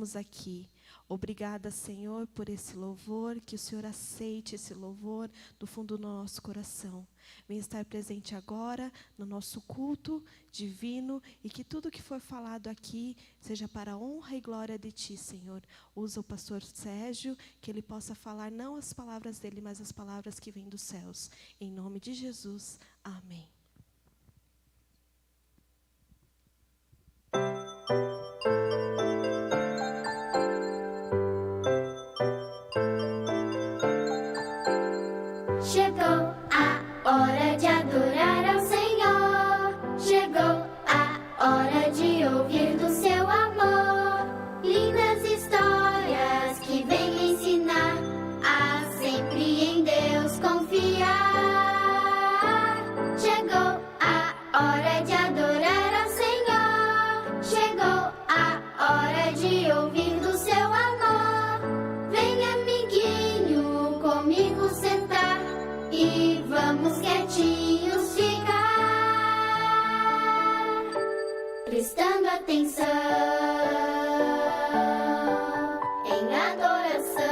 Speaker 2: estamos aqui. Obrigada, Senhor, por esse louvor, que o Senhor aceite esse louvor do fundo do nosso coração. Venha estar presente agora no nosso culto divino e que tudo que for falado aqui seja para a honra e glória de Ti, Senhor. Usa o pastor Sérgio, que ele possa falar não as palavras dele, mas as palavras que vêm dos céus. Em nome de Jesus, amém.
Speaker 7: Chegou a hora de adorar ao Senhor. Chegou a hora de ouvir do seu amor. Lindas histórias que vêm me ensinar a sempre em Deus confiar. Chegou a hora de adorar ao Senhor. Chegou a hora de ouvir do seu amor. Vem, amiguinho, comigo sentar e vamos quietinhos ficar, prestando atenção em adoração.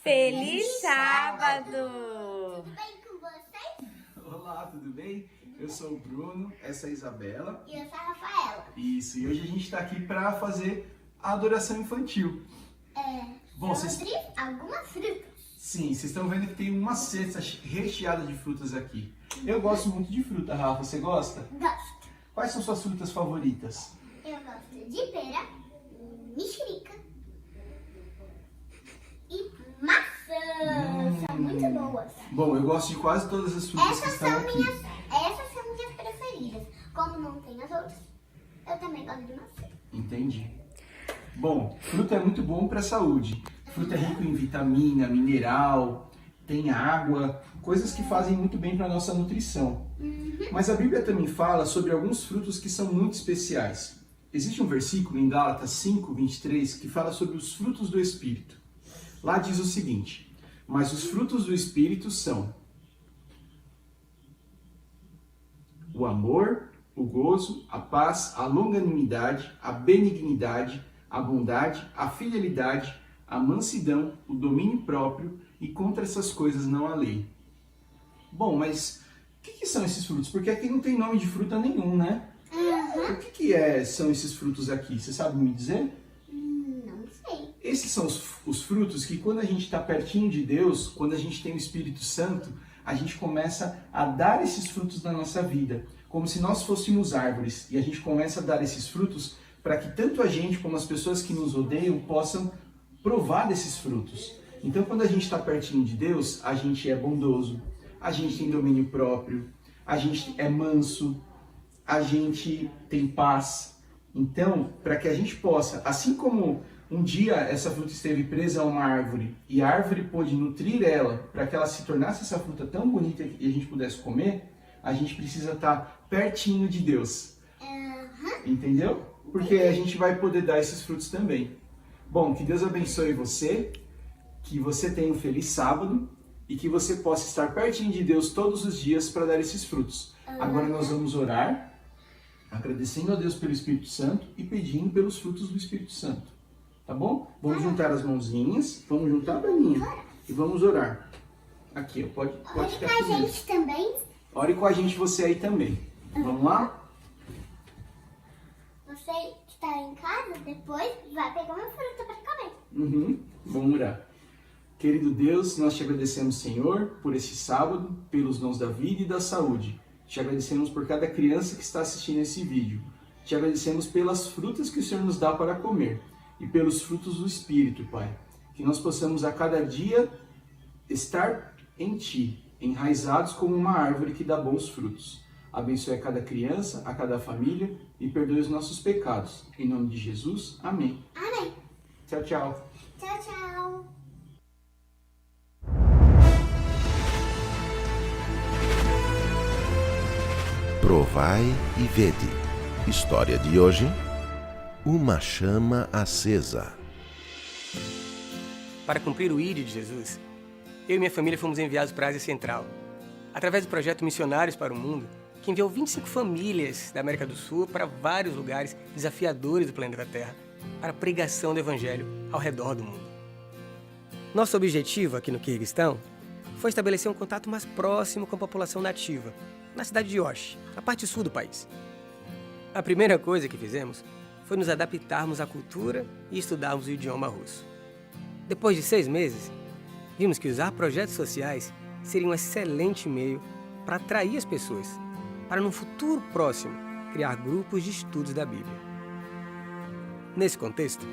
Speaker 8: Feliz sábado!
Speaker 7: Tudo bem com vocês?
Speaker 9: Olá, tudo bem? Eu sou o Bruno, essa é a Isabela.
Speaker 7: E eu sou a Rafaela.
Speaker 9: Isso, e hoje a gente está aqui para fazer a adoração infantil. Bom,
Speaker 7: Sobre algumas frutas.
Speaker 9: Sim, vocês estão vendo que tem uma cesta recheada de frutas aqui. Eu gosto muito de fruta, Rafa, você gosta?
Speaker 7: Gosto.
Speaker 9: Quais são suas frutas favoritas?
Speaker 7: Eu gosto de pera, mexerica e maçã. São muito boas.
Speaker 9: Bom, eu gosto de quase todas as frutas que estão aqui.
Speaker 7: Essas são minhas preferidas. Como não tem as outras, eu também gosto de maçã.
Speaker 9: Entendi. Bom, fruta é muito bom para a saúde. Fruta é rico em vitamina, mineral, tem água, coisas que fazem muito bem para a nossa nutrição. Mas a Bíblia também fala sobre alguns frutos que são muito especiais. Existe um versículo em Gálatas 5:23 que fala sobre os frutos do Espírito. Lá diz o seguinte: mas os frutos do Espírito são o amor, o gozo, a paz, a longanimidade, a benignidade, a bondade, a fidelidade, a mansidão, o domínio próprio, e contra essas coisas não há lei. Bom, mas o que são esses frutos? Porque aqui não tem nome de fruta nenhum, né? O que são esses frutos aqui? Você sabe me dizer?
Speaker 7: Não sei.
Speaker 9: Esses são os frutos que, quando a gente está pertinho de Deus, quando a gente tem o Espírito Santo, a gente começa a dar esses frutos na nossa vida, como se nós fôssemos árvores, e a gente começa a dar esses frutos para que tanto a gente como as pessoas que nos odeiam possam provar desses frutos. Então, quando a gente está pertinho de Deus, a gente é bondoso, a gente tem domínio próprio, a gente é manso, a gente tem paz. Então, para que a gente possa, assim como um dia essa fruta esteve presa a uma árvore e a árvore pôde nutrir ela para que ela se tornasse essa fruta tão bonita e a gente pudesse comer, a gente precisa estar pertinho de Deus. Entendeu? Porque a gente vai poder dar esses frutos também. Bom, que Deus abençoe você, que você tenha um feliz sábado e que você possa estar pertinho de Deus todos os dias para dar esses frutos. Agora nós vamos orar, agradecendo a Deus pelo Espírito Santo e pedindo pelos frutos do Espírito Santo. Tá bom? Vamos juntar as mãozinhas, vamos juntar a Belinha e vamos orar. Aqui, ó, pode ficar
Speaker 7: Ore com a
Speaker 9: comigo.
Speaker 7: gente também.
Speaker 9: Ore com a gente, você aí também. Vamos lá?
Speaker 7: Você que está em casa, depois vai pegar uma fruta para comer.
Speaker 9: Vamos orar. Querido Deus, nós te agradecemos, Senhor, por esse sábado, pelos dons da vida e da saúde. Te agradecemos por cada criança que está assistindo esse vídeo. Te agradecemos pelas frutas que o Senhor nos dá para comer e pelos frutos do Espírito, Pai. Que nós possamos a cada dia estar em Ti, enraizados como uma árvore que dá bons frutos. Abençoe a cada criança, a cada família e perdoe os nossos pecados. Em nome de Jesus, amém.
Speaker 7: Amém.
Speaker 9: Tchau, tchau.
Speaker 7: Tchau, tchau.
Speaker 10: Provai e vede. História de hoje: uma chama acesa.
Speaker 11: Para cumprir o ID de Jesus, eu e minha família fomos enviados para a Ásia Central, através do projeto Missionários para o Mundo, que enviou 25 famílias da América do Sul para vários lugares desafiadores do planeta Terra, para a pregação do Evangelho ao redor do mundo. Nosso objetivo aqui no Quirguistão foi estabelecer um contato mais próximo com a população nativa, na cidade de Osh, na parte sul do país. A primeira coisa que fizemos foi nos adaptarmos à cultura e estudarmos o idioma russo. Depois de 6 meses, vimos que usar projetos sociais seria um excelente meio para atrair as pessoas, para no futuro próximo criar grupos de estudos da Bíblia. Nesse contexto,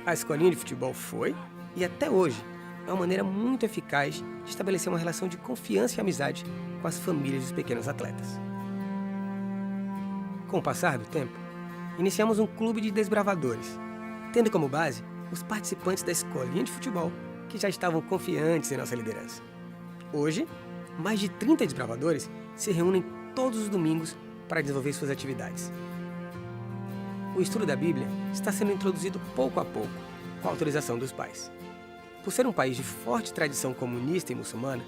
Speaker 11: a escolinha de futebol foi, e até hoje, é uma maneira muito eficaz de estabelecer uma relação de confiança e amizade com as famílias dos pequenos atletas. Com o passar do tempo, iniciamos um clube de desbravadores, tendo como base os participantes da escolinha de futebol que já estavam confiantes em nossa liderança. Hoje, mais de 30 desbravadores se reúnem todos os domingos para desenvolver suas atividades. O estudo da Bíblia está sendo introduzido pouco a pouco, com a autorização dos pais. Por ser um país de forte tradição comunista e muçulmana,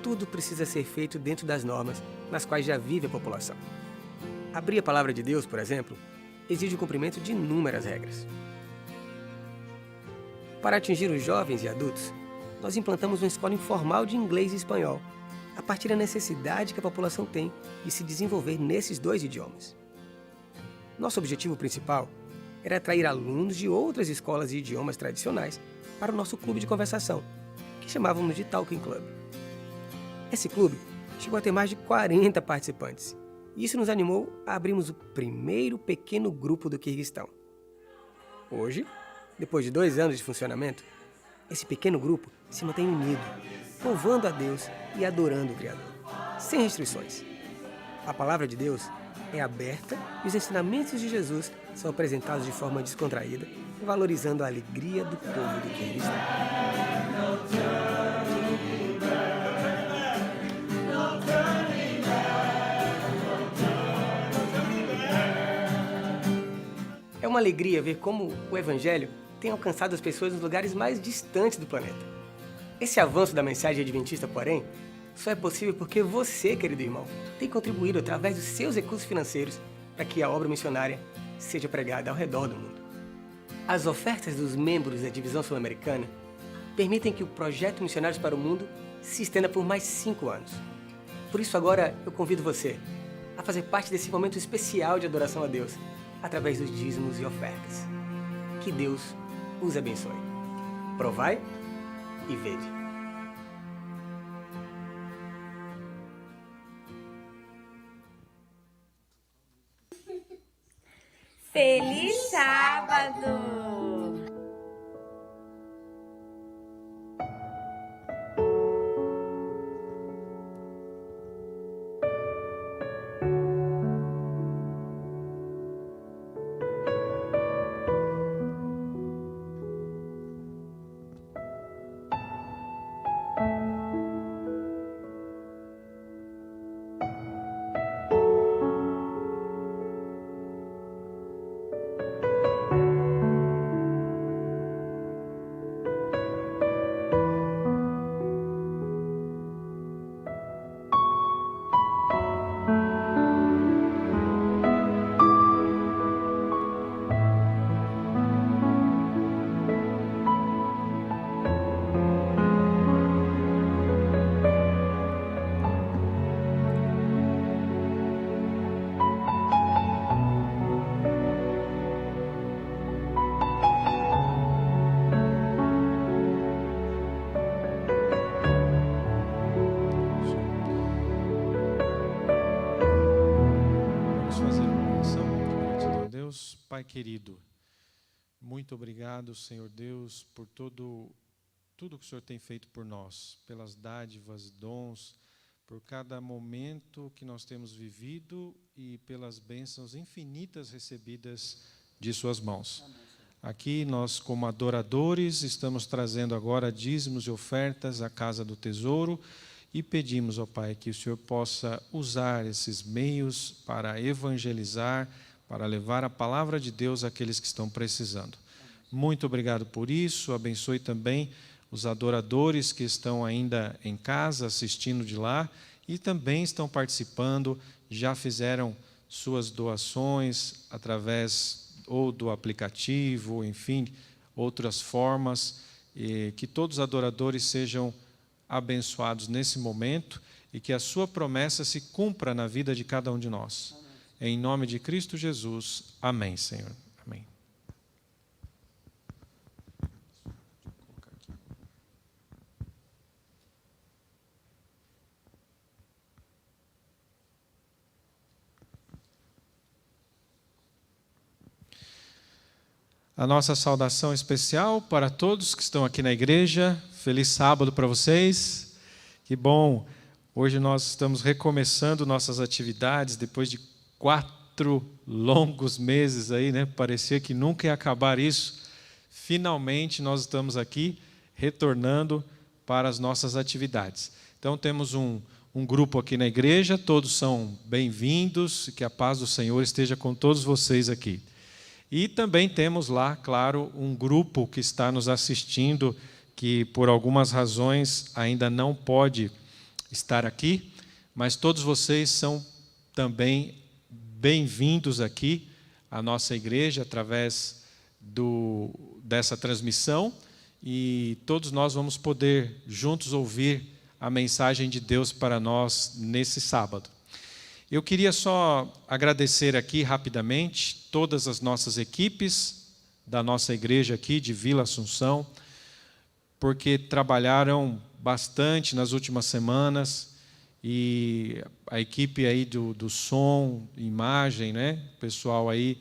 Speaker 11: tudo precisa ser feito dentro das normas nas quais já vive a população. Abrir a palavra de Deus, por exemplo, exige o cumprimento de inúmeras regras. Para atingir os jovens e adultos, nós implantamos uma escola informal de inglês e espanhol, a partir da necessidade que a população tem de se desenvolver nesses 2 idiomas. Nosso objetivo principal era atrair alunos de outras escolas e idiomas tradicionais para o nosso clube de conversação, que chamávamos de Talking Club. Esse clube chegou a ter mais de 40 participantes, e isso nos animou a abrirmos o primeiro pequeno grupo do Quirguistão. Hoje, depois de 2 anos de funcionamento, esse pequeno grupo se mantém unido, louvando a Deus e adorando o Criador, sem restrições. A palavra de Deus é aberta e os ensinamentos de Jesus são apresentados de forma descontraída, valorizando a alegria do povo do Quirguistão. É uma alegria ver como o Evangelho tem alcançado as pessoas nos lugares mais distantes do planeta. Esse avanço da mensagem adventista, porém, só é possível porque você, querido irmão, tem contribuído através dos seus recursos financeiros para que a obra missionária seja pregada ao redor do mundo. As ofertas dos membros da Divisão Sul-Americana permitem que o projeto Missionários para o Mundo se estenda por mais 5 anos. Por isso agora eu convido você a fazer parte desse momento especial de adoração a Deus, através dos dízimos e ofertas. Que Deus os abençoe. Provai e vede.
Speaker 8: Feliz sábado!
Speaker 12: Pai querido, muito obrigado, Senhor Deus, por tudo que o Senhor tem feito por nós, pelas dádivas, dons, por cada momento que nós temos vivido e pelas bênçãos infinitas recebidas de suas mãos. Aqui nós, como adoradores, estamos trazendo agora dízimos e ofertas à Casa do Tesouro e pedimos, ó Pai, que o Senhor possa usar esses meios para evangelizar, para levar a palavra de Deus àqueles que estão precisando. Muito obrigado por isso, abençoe também os adoradores que estão ainda em casa assistindo de lá e também estão participando, já fizeram suas doações através ou do aplicativo, enfim, outras formas, e que todos os adoradores sejam abençoados nesse momento e que a sua promessa se cumpra na vida de cada um de nós. Em nome de Cristo Jesus. Amém, Senhor. Amém. A nossa saudação especial para todos que estão aqui na igreja. Feliz sábado para vocês. Que bom. Hoje nós estamos recomeçando nossas atividades depois de 4 longos meses aí, né? Parecia que nunca ia acabar isso. Finalmente nós estamos aqui retornando para as nossas atividades. Então temos um grupo aqui na igreja, todos são bem-vindos, que a paz do Senhor esteja com todos vocês aqui. E também temos lá, claro, um grupo que está nos assistindo, que por algumas razões ainda não pode estar aqui, mas todos vocês são também bem-vindos aqui à nossa igreja através dessa transmissão, e todos nós vamos poder juntos ouvir a mensagem de Deus para nós nesse sábado. Eu queria só agradecer aqui rapidamente todas as nossas equipes da nossa igreja aqui de Vila Assunção, porque trabalharam bastante nas últimas semanas, e a equipe aí do som, imagem, né? O pessoal aí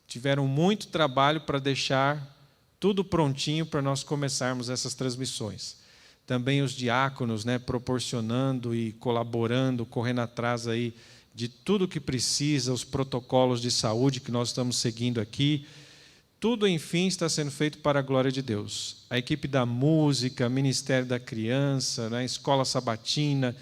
Speaker 12: tiveram muito trabalho para deixar tudo prontinho para nós começarmos essas transmissões. Também os diáconos, né, proporcionando e colaborando, correndo atrás aí de tudo que precisa, os protocolos de saúde que nós estamos seguindo aqui. Tudo, enfim, está sendo feito para a glória de Deus. A equipe da música, Ministério da Criança, né, Escola Sabatina,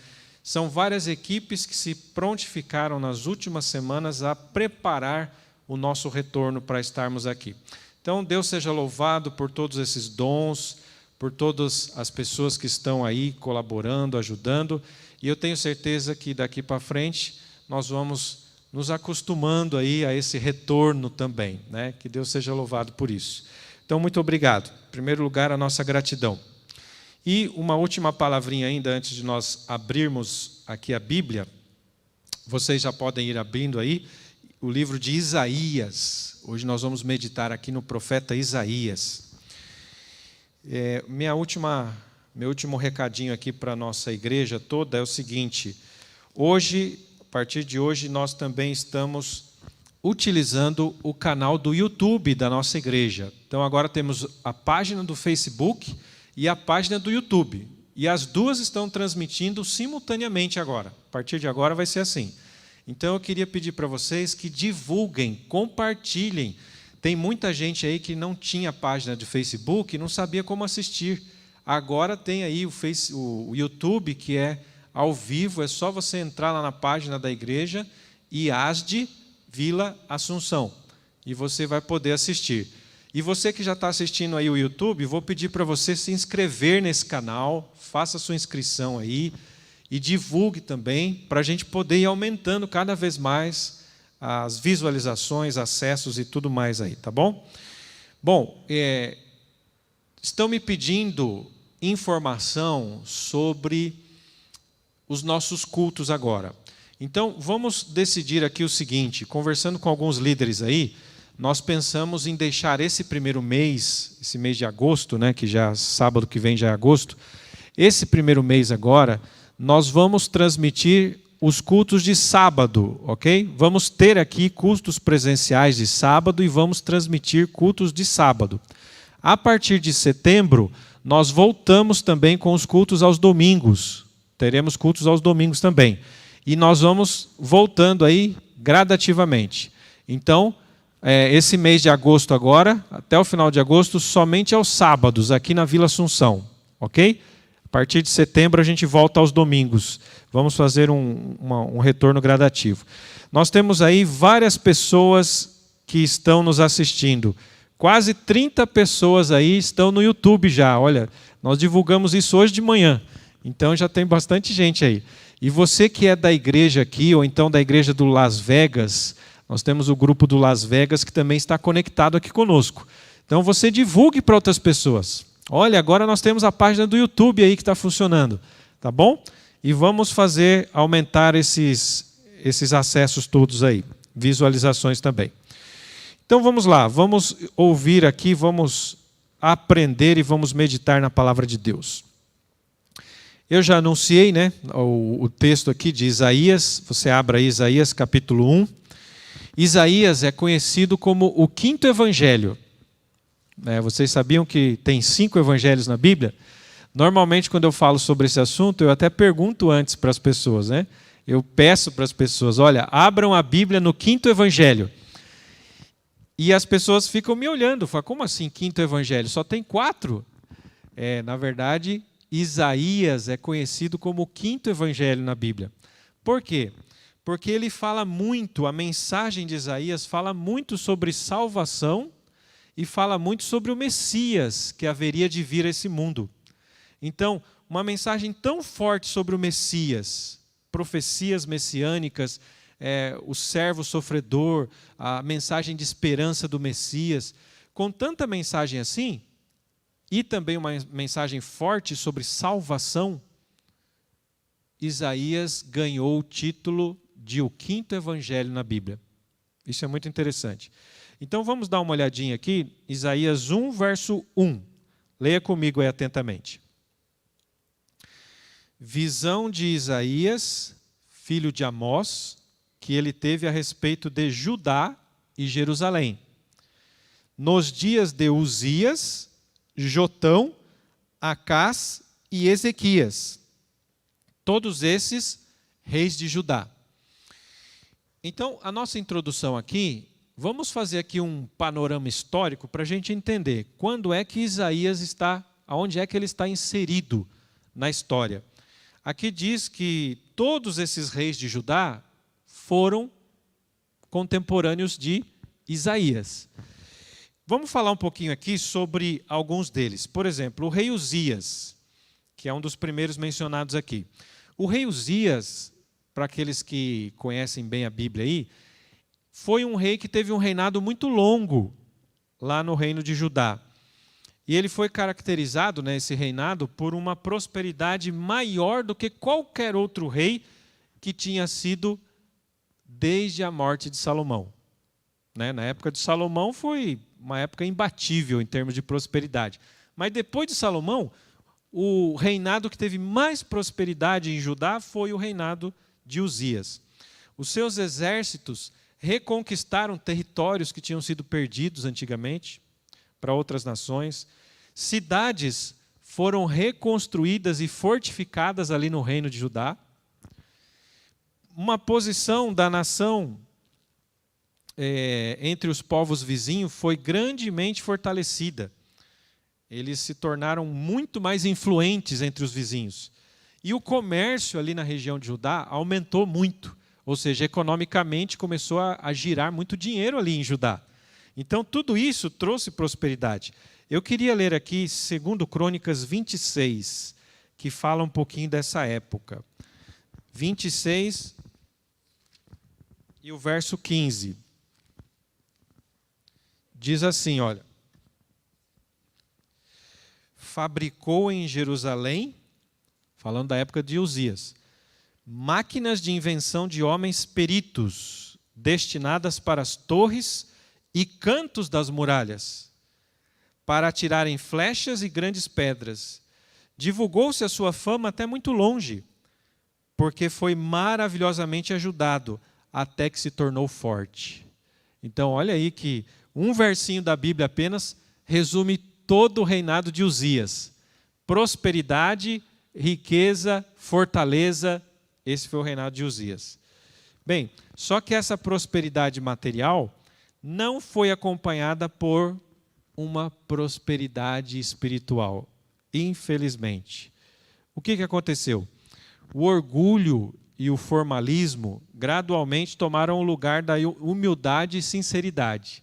Speaker 12: são várias equipes que se prontificaram nas últimas semanas a preparar o nosso retorno para estarmos aqui. Então, Deus seja louvado por todos esses dons, por todas as pessoas que estão aí colaborando, ajudando, e eu tenho certeza que daqui para frente nós vamos nos acostumando aí a esse retorno também, né? Que Deus seja louvado por isso. Então, muito obrigado. Em primeiro lugar, a nossa gratidão. E uma última palavrinha ainda antes de nós abrirmos aqui a Bíblia. Vocês já podem ir abrindo aí o livro de Isaías. Hoje nós vamos meditar aqui no profeta Isaías. Meu último recadinho aqui para a nossa igreja toda é o seguinte: hoje, a partir de hoje, nós também estamos utilizando o canal do YouTube da nossa igreja. Então agora temos a página do Facebook e a página do YouTube. E as duas estão transmitindo simultaneamente agora. A partir de agora vai ser assim. Então eu queria pedir para vocês que divulguem, compartilhem. Tem muita gente aí que não tinha página de Facebook e não sabia como assistir. Agora tem aí o YouTube, que é ao vivo, é só você entrar lá na página da igreja, IASD Vila Assunção, e você vai poder assistir. E você que já está assistindo aí o YouTube, vou pedir para você se inscrever nesse canal, faça a sua inscrição aí, e divulgue também, para a gente poder ir aumentando cada vez mais as visualizações, acessos e tudo mais aí, tá bom? Bom, estão me pedindo informação sobre os nossos cultos agora. Então, vamos decidir aqui o seguinte, conversando com alguns líderes aí, nós pensamos em deixar esse primeiro mês, esse mês de agosto, né, que já sábado que vem já é agosto, esse primeiro mês agora, nós vamos transmitir os cultos de sábado, ok? Vamos ter aqui cultos presenciais de sábado e vamos transmitir cultos de sábado. A partir de setembro, nós voltamos também com os cultos aos domingos. Teremos cultos aos domingos também. E nós vamos voltando aí gradativamente. Então, esse mês de agosto agora, até o final de agosto, somente aos sábados, aqui na Vila Assunção, ok? A partir de setembro a gente volta aos domingos. Vamos fazer um retorno gradativo. Nós temos aí várias pessoas que estão nos assistindo. quase 30 pessoas aí estão no YouTube já. Olha, nós divulgamos isso hoje de manhã. Então já tem bastante gente aí. E você que é da igreja aqui, ou então da igreja do Las Vegas, nós temos o grupo do Las Vegas que também está conectado aqui conosco. Então você divulgue para outras pessoas. Olha, agora nós temos a página do YouTube aí que está funcionando. Tá bom? E vamos fazer aumentar esses acessos todos aí. Visualizações também. Então vamos lá, vamos ouvir aqui, vamos aprender e vamos meditar na palavra de Deus. Eu já anunciei, né, o texto aqui de Isaías, você abre aí Isaías capítulo 1. Isaías é conhecido como o quinto evangelho. Vocês sabiam que tem 5 evangelhos na Bíblia? Normalmente, quando eu falo sobre esse assunto, eu até pergunto antes para as pessoas, né? Eu peço para as pessoas, olha, abram a Bíblia no quinto evangelho. E as pessoas ficam me olhando, falam, como assim quinto evangelho? Só tem 4? Na verdade, Isaías é conhecido como o quinto evangelho na Bíblia. Por quê? Porque ele fala muito, a mensagem de Isaías fala muito sobre salvação e fala muito sobre o Messias que haveria de vir a esse mundo. Então, uma mensagem tão forte sobre o Messias, profecias messiânicas, o servo sofredor, a mensagem de esperança do Messias, com tanta mensagem assim, e também uma mensagem forte sobre salvação, Isaías ganhou o título de o quinto evangelho na Bíblia. Isso é muito interessante. Então vamos dar uma olhadinha aqui, Isaías 1, verso 1. Leia comigo aí atentamente. Visão de Isaías, filho de Amós, que ele teve a respeito de Judá e Jerusalém. Nos dias de Uzias, Jotão, Acás e Ezequias. Todos esses reis de Judá. Então, a nossa introdução aqui, vamos fazer aqui um panorama histórico para a gente entender quando é que Isaías está, aonde é que ele está inserido na história. Aqui diz que todos esses reis de Judá foram contemporâneos de Isaías. Vamos falar um pouquinho aqui sobre alguns deles. Por exemplo, o rei Uzias, que é um dos primeiros mencionados aqui. O rei Uzias, para aqueles que conhecem bem a Bíblia aí, foi um rei que teve um reinado muito longo lá no reino de Judá. E ele foi caracterizado, né, esse reinado, por uma prosperidade maior do que qualquer outro rei que tinha sido desde a morte de Salomão. Na época de Salomão foi uma época imbatível em termos de prosperidade. Mas depois de Salomão, o reinado que teve mais prosperidade em Judá foi o reinado de Uzias. Os seus exércitos reconquistaram territórios que tinham sido perdidos antigamente para outras nações. Cidades foram reconstruídas e fortificadas ali no reino de Judá. Uma posição da nação entre os povos vizinhos foi grandemente fortalecida. Eles se tornaram muito mais influentes entre os vizinhos. E o comércio ali na região de Judá aumentou muito. Ou seja, economicamente começou a girar muito dinheiro ali em Judá. Então, tudo isso trouxe prosperidade. Eu queria ler aqui 2 Crônicas 26, que fala um pouquinho dessa época. 26 e o verso 15. Diz assim, olha. Fabricou em Jerusalém, falando da época de Uzias, máquinas de invenção de homens peritos, destinadas para as torres e cantos das muralhas, para atirarem flechas e grandes pedras. Divulgou-se a sua fama até muito longe, porque foi maravilhosamente ajudado, até que se tornou forte. Então, olha aí que um versinho da Bíblia apenas resume todo o reinado de Uzias. Prosperidade, riqueza, fortaleza, esse foi o reinado de Uzias. Bem, só que essa prosperidade material não foi acompanhada por uma prosperidade espiritual, infelizmente. O que aconteceu? O orgulho e o formalismo gradualmente tomaram o lugar da humildade e sinceridade.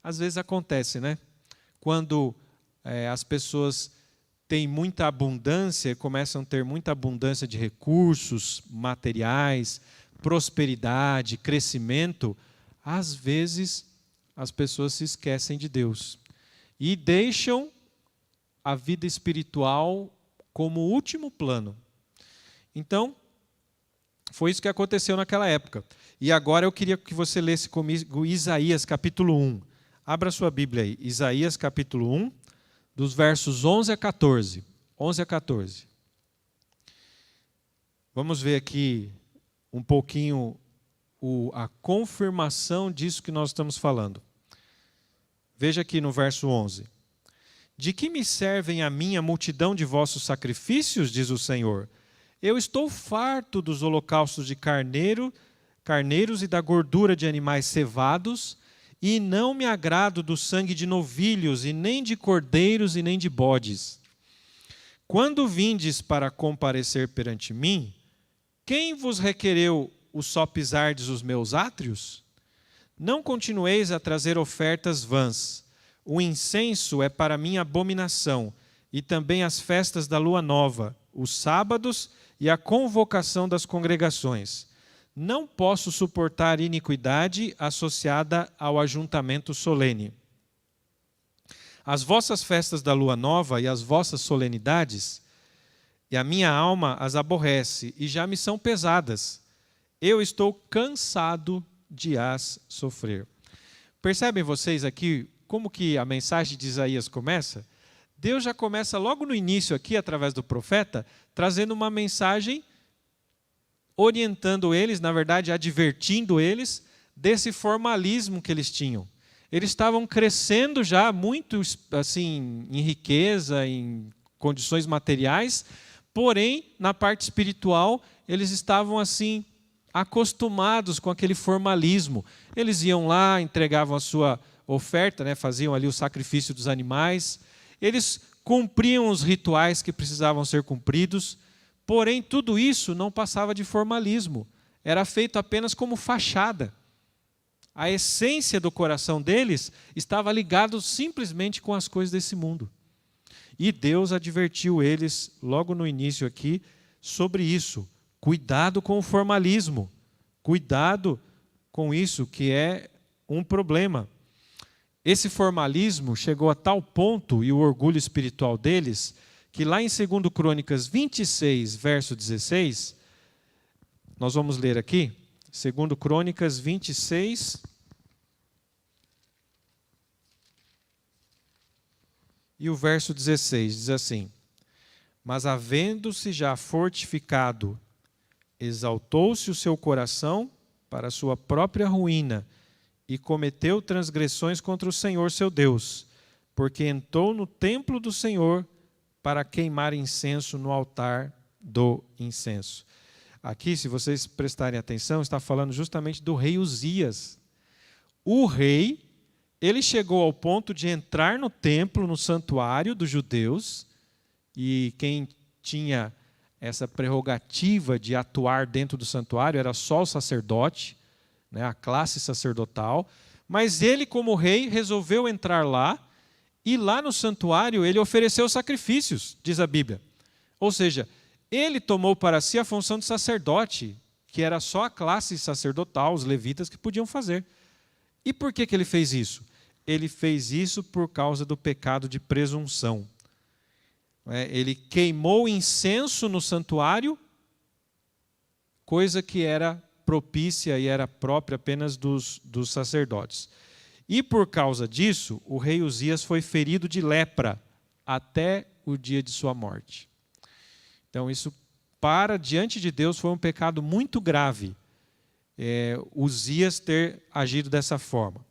Speaker 12: às vezes acontece, né? Quando as pessoas têm muita abundância, começam a ter muita abundância de recursos materiais, prosperidade, crescimento, às vezes as pessoas se esquecem de Deus e deixam a vida espiritual como último plano. Então, foi isso que aconteceu naquela época. E agora eu queria que você lesse comigo Isaías capítulo 1. Abra sua Bíblia aí, Isaías capítulo 1, dos versos 11 a 14. 11 a 14. Vamos ver aqui um pouquinho a confirmação disso que nós estamos falando. Veja aqui no verso 11. De que me servem a mim a multidão de vossos sacrifícios, diz o Senhor? Eu estou farto dos holocaustos de carneiros e da gordura de animais cevados, e não me agrado do sangue de novilhos, e nem de cordeiros, e nem de bodes. Quando vindes para comparecer perante mim, quem vos requereu o só pisardes os meus átrios? Não continueis a trazer ofertas vãs. O incenso é para mim abominação, e também as festas da lua nova, os sábados e a convocação das congregações. Não posso suportar iniquidade associada ao ajuntamento solene. As vossas festas da lua nova e as vossas solenidades, e a minha alma as aborrece, e já me são pesadas. Eu estou cansado de as sofrer. Percebem vocês aqui como que a mensagem de Isaías começa? Deus já começa logo no início aqui, através do profeta, trazendo uma mensagem orientando eles, na verdade, advertindo eles desse formalismo que eles tinham. Eles estavam crescendo já muito assim, em riqueza, em condições materiais, porém, na parte espiritual, eles estavam assim acostumados com aquele formalismo. Eles iam lá, entregavam a sua oferta, né, faziam ali o sacrifício dos animais, eles cumpriam os rituais que precisavam ser cumpridos, porém, tudo isso não passava de formalismo, era feito apenas como fachada. A essência do coração deles estava ligado simplesmente com as coisas desse mundo. E Deus advertiu eles, logo no início aqui, sobre isso. Cuidado com o formalismo. Cuidado com isso, que é um problema. Esse formalismo chegou a tal ponto, e o orgulho espiritual deles, que lá em 2 Crônicas 26, verso 16, nós vamos ler aqui, 2 Crônicas 26, e o verso 16 diz assim: Mas havendo-se já fortificado, exaltou-se o seu coração para a sua própria ruína, e cometeu transgressões contra o Senhor seu Deus, porque entrou no templo do Senhor para queimar incenso no altar do incenso. Aqui, se vocês prestarem atenção, está falando justamente do rei Uzias. O rei, ele chegou ao ponto de entrar no templo, no santuário dos judeus, e quem tinha essa prerrogativa de atuar dentro do santuário era só o sacerdote, né, a classe sacerdotal, mas ele, como rei, resolveu entrar lá, e lá no santuário ele ofereceu sacrifícios, diz a Bíblia. Ou seja, ele tomou para si a função de sacerdote, que era só a classe sacerdotal, os levitas, que podiam fazer. E por que ele fez isso? Ele fez isso por causa do pecado de presunção. Ele queimou incenso no santuário, coisa que era propícia e era própria apenas dos sacerdotes. E por causa disso, o rei Uzias foi ferido de lepra até o dia de sua morte. Então isso, diante de Deus, foi um pecado muito grave, Uzias ter agido dessa forma.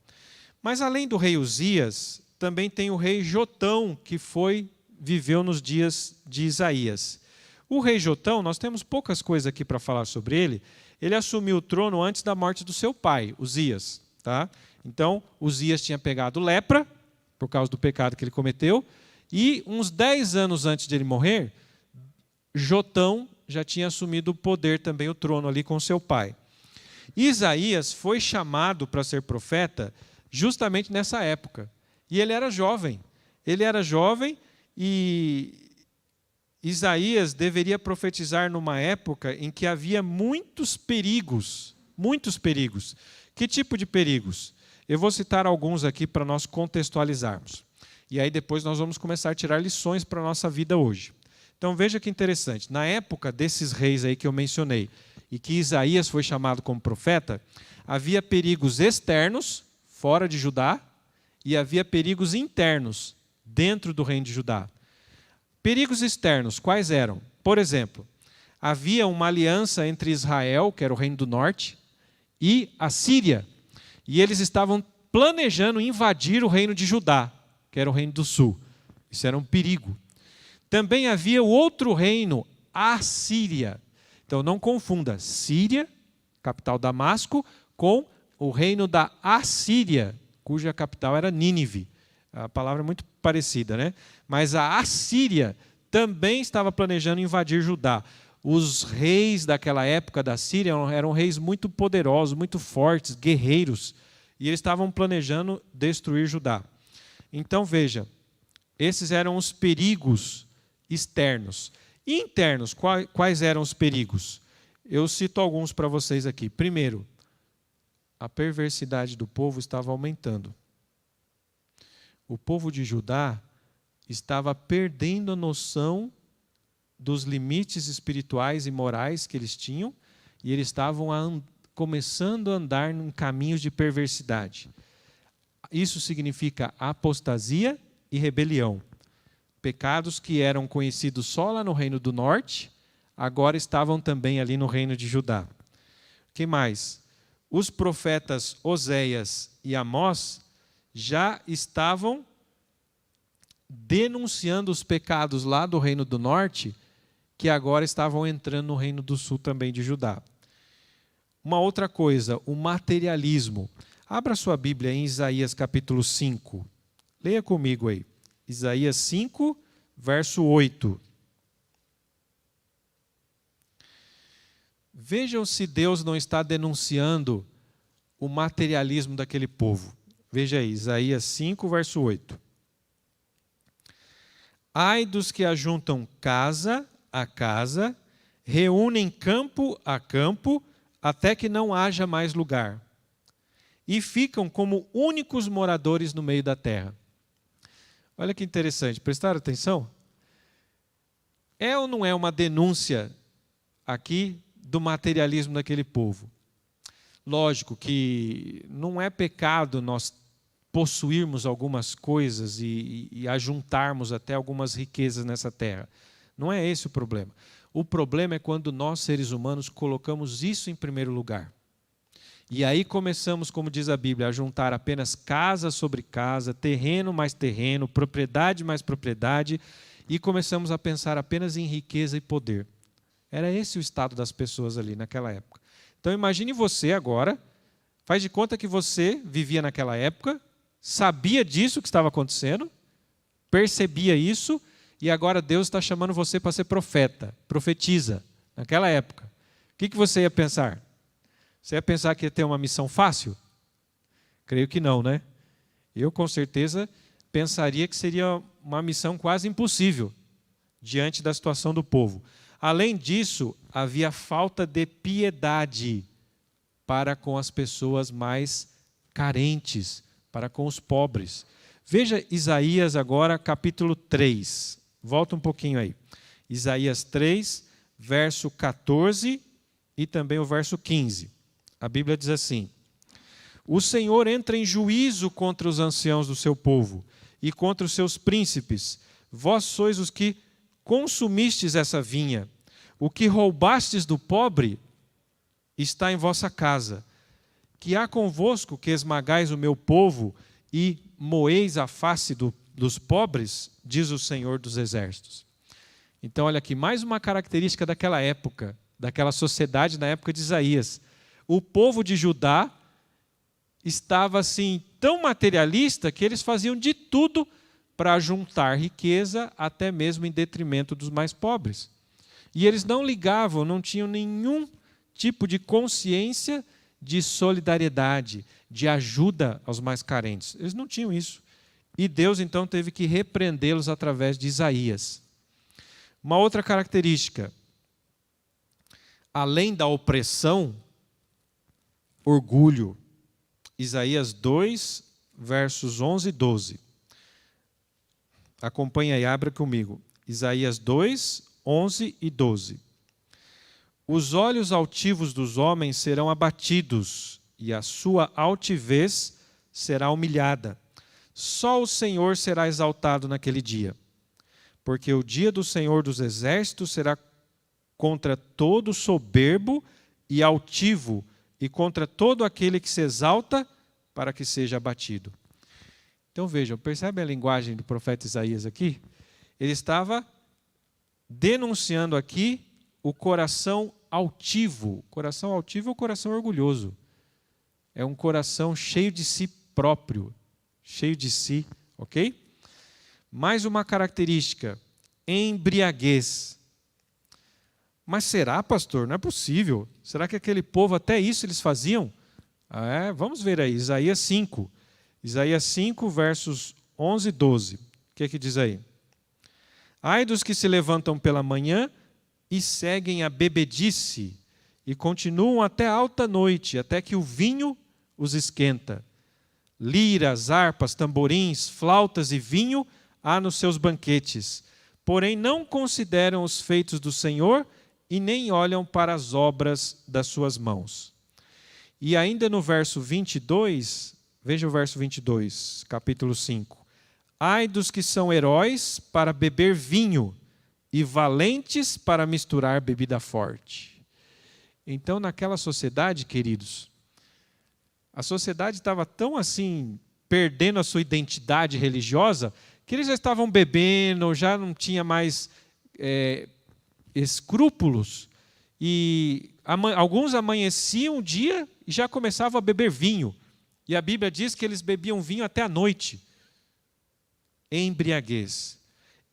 Speaker 12: Mas além do rei Uzias, também tem o rei Jotão, que viveu nos dias de Isaías. O rei Jotão, nós temos poucas coisas aqui para falar sobre ele. Ele assumiu o trono antes da morte do seu pai, Uzias. Tá? Então, Uzias tinha pegado lepra, por causa do pecado que ele cometeu, e uns 10 anos antes de ele morrer, Jotão já tinha assumido o poder também, o trono ali com seu pai. Isaías foi chamado para ser profeta justamente nessa época. E ele era jovem. Ele era jovem e Isaías deveria profetizar numa época em que havia muitos perigos. Muitos perigos. Que tipo de perigos? Eu vou citar alguns aqui para nós contextualizarmos. E aí depois nós vamos começar a tirar lições para a nossa vida hoje. Então veja que interessante. Na época desses reis aí que eu mencionei, e que Isaías foi chamado como profeta, havia perigos externos, fora de Judá, e havia perigos internos, dentro do reino de Judá. Perigos externos, quais eram? Por exemplo, havia uma aliança entre Israel, que era o reino do norte, e a Síria. E eles estavam planejando invadir o reino de Judá, que era o reino do sul. Isso era um perigo. Também havia o outro reino, a Síria. Então não confunda Síria, capital Damasco, com o reino da Assíria, cuja capital era Nínive. A palavra é muito parecida, né? Mas a Assíria também estava planejando invadir Judá. Os reis daquela época da Síria eram reis muito poderosos, muito fortes, guerreiros, e eles estavam planejando destruir Judá. Então veja, esses eram os perigos externos. E internos, quais eram os perigos? Eu cito alguns para vocês aqui. Primeiro, a perversidade do povo estava aumentando. O povo de Judá estava perdendo a noção dos limites espirituais e morais que eles tinham, e eles estavam começando a andar em caminhos de perversidade. Isso significa apostasia e rebelião. Pecados que eram conhecidos só lá no reino do norte, agora estavam também ali no reino de Judá. O que mais? Os profetas Oséias e Amós já estavam denunciando os pecados lá do reino do norte, que agora estavam entrando no reino do sul também de Judá. Uma outra coisa, o materialismo. Abra sua Bíblia em Isaías capítulo 5. Leia comigo aí. Isaías 5, verso 8. Vejam se Deus não está denunciando o materialismo daquele povo. Veja aí, Isaías 5, verso 8. Ai dos que ajuntam casa a casa, reúnem campo a campo, até que não haja mais lugar, e ficam como únicos moradores no meio da terra. Olha que interessante, prestaram atenção? É ou não é uma denúncia aqui do materialismo daquele povo? Lógico que não é pecado nós possuirmos algumas coisas e ajuntarmos até algumas riquezas nessa terra. Não é esse o problema. O problema é quando nós, seres humanos, colocamos isso em primeiro lugar. E aí começamos, como diz a Bíblia, a juntar apenas casa sobre casa, terreno mais terreno, propriedade mais propriedade, e começamos a pensar apenas em riqueza e poder. Era esse o estado das pessoas ali naquela época. Então imagine você agora, faz de conta que você vivia naquela época, sabia disso que estava acontecendo, percebia isso, e agora Deus está chamando você para ser profeta, profetiza, naquela época. O que você ia pensar? Você ia pensar que ia ter uma missão fácil? Creio que não, né? Eu, com certeza, pensaria que seria uma missão quase impossível diante da situação do povo. Além disso, havia falta de piedade para com as pessoas mais carentes, para com os pobres. Veja Isaías agora, capítulo 3. Volta um pouquinho aí. Isaías 3, verso 14 e também o verso 15. A Bíblia diz assim: o Senhor entra em juízo contra os anciãos do seu povo e contra os seus príncipes. Vós sois os que consumistes essa vinha. O que roubastes do pobre está em vossa casa. Que há convosco que esmagais o meu povo e moeis a face dos pobres, diz o Senhor dos Exércitos. Então, olha aqui, mais uma característica daquela época, daquela sociedade na época de Isaías. O povo de Judá estava assim tão materialista que eles faziam de tudo para juntar riqueza, até mesmo em detrimento dos mais pobres. E eles não ligavam, não tinham nenhum tipo de consciência de solidariedade, de ajuda aos mais carentes. Eles não tinham isso. E Deus, então, teve que repreendê-los através de Isaías. Uma outra característica, além da opressão, orgulho. Isaías 2, versos 11 e 12. Acompanhe aí, abra comigo. Isaías 2, 11 e 12. Os olhos altivos dos homens serão abatidos, e a sua altivez será humilhada. Só o Senhor será exaltado naquele dia. Porque o dia do Senhor dos Exércitos será contra todo soberbo e altivo, e contra todo aquele que se exalta, para que seja abatido. Então vejam, percebe a linguagem do profeta Isaías aqui? Ele estava denunciando aqui o coração altivo. Coração altivo é o coração orgulhoso. É um coração cheio de si próprio, cheio de si, ok? Mais uma característica, embriaguez. Mas será, pastor? Não é possível. Será que aquele povo, até isso eles faziam? Vamos ver aí, Isaías 5. Isaías 5, versos 11 e 12. O que é que diz aí? Ai dos que se levantam pela manhã e seguem a bebedice, e continuam até alta noite, até que o vinho os esquenta. Liras, harpas, tamborins, flautas e vinho há nos seus banquetes. Porém não consideram os feitos do Senhor e nem olham para as obras das suas mãos. E ainda no verso 22, veja o verso 22, capítulo 5. Ai dos que são heróis para beber vinho e valentes para misturar bebida forte. Então, naquela sociedade, queridos, a sociedade estava tão assim, perdendo a sua identidade religiosa, que eles já estavam bebendo, já não tinha mais escrúpulos, e alguns amanheciam o dia e já começavam a beber vinho. E a Bíblia diz que eles bebiam vinho até a noite. Embriaguez.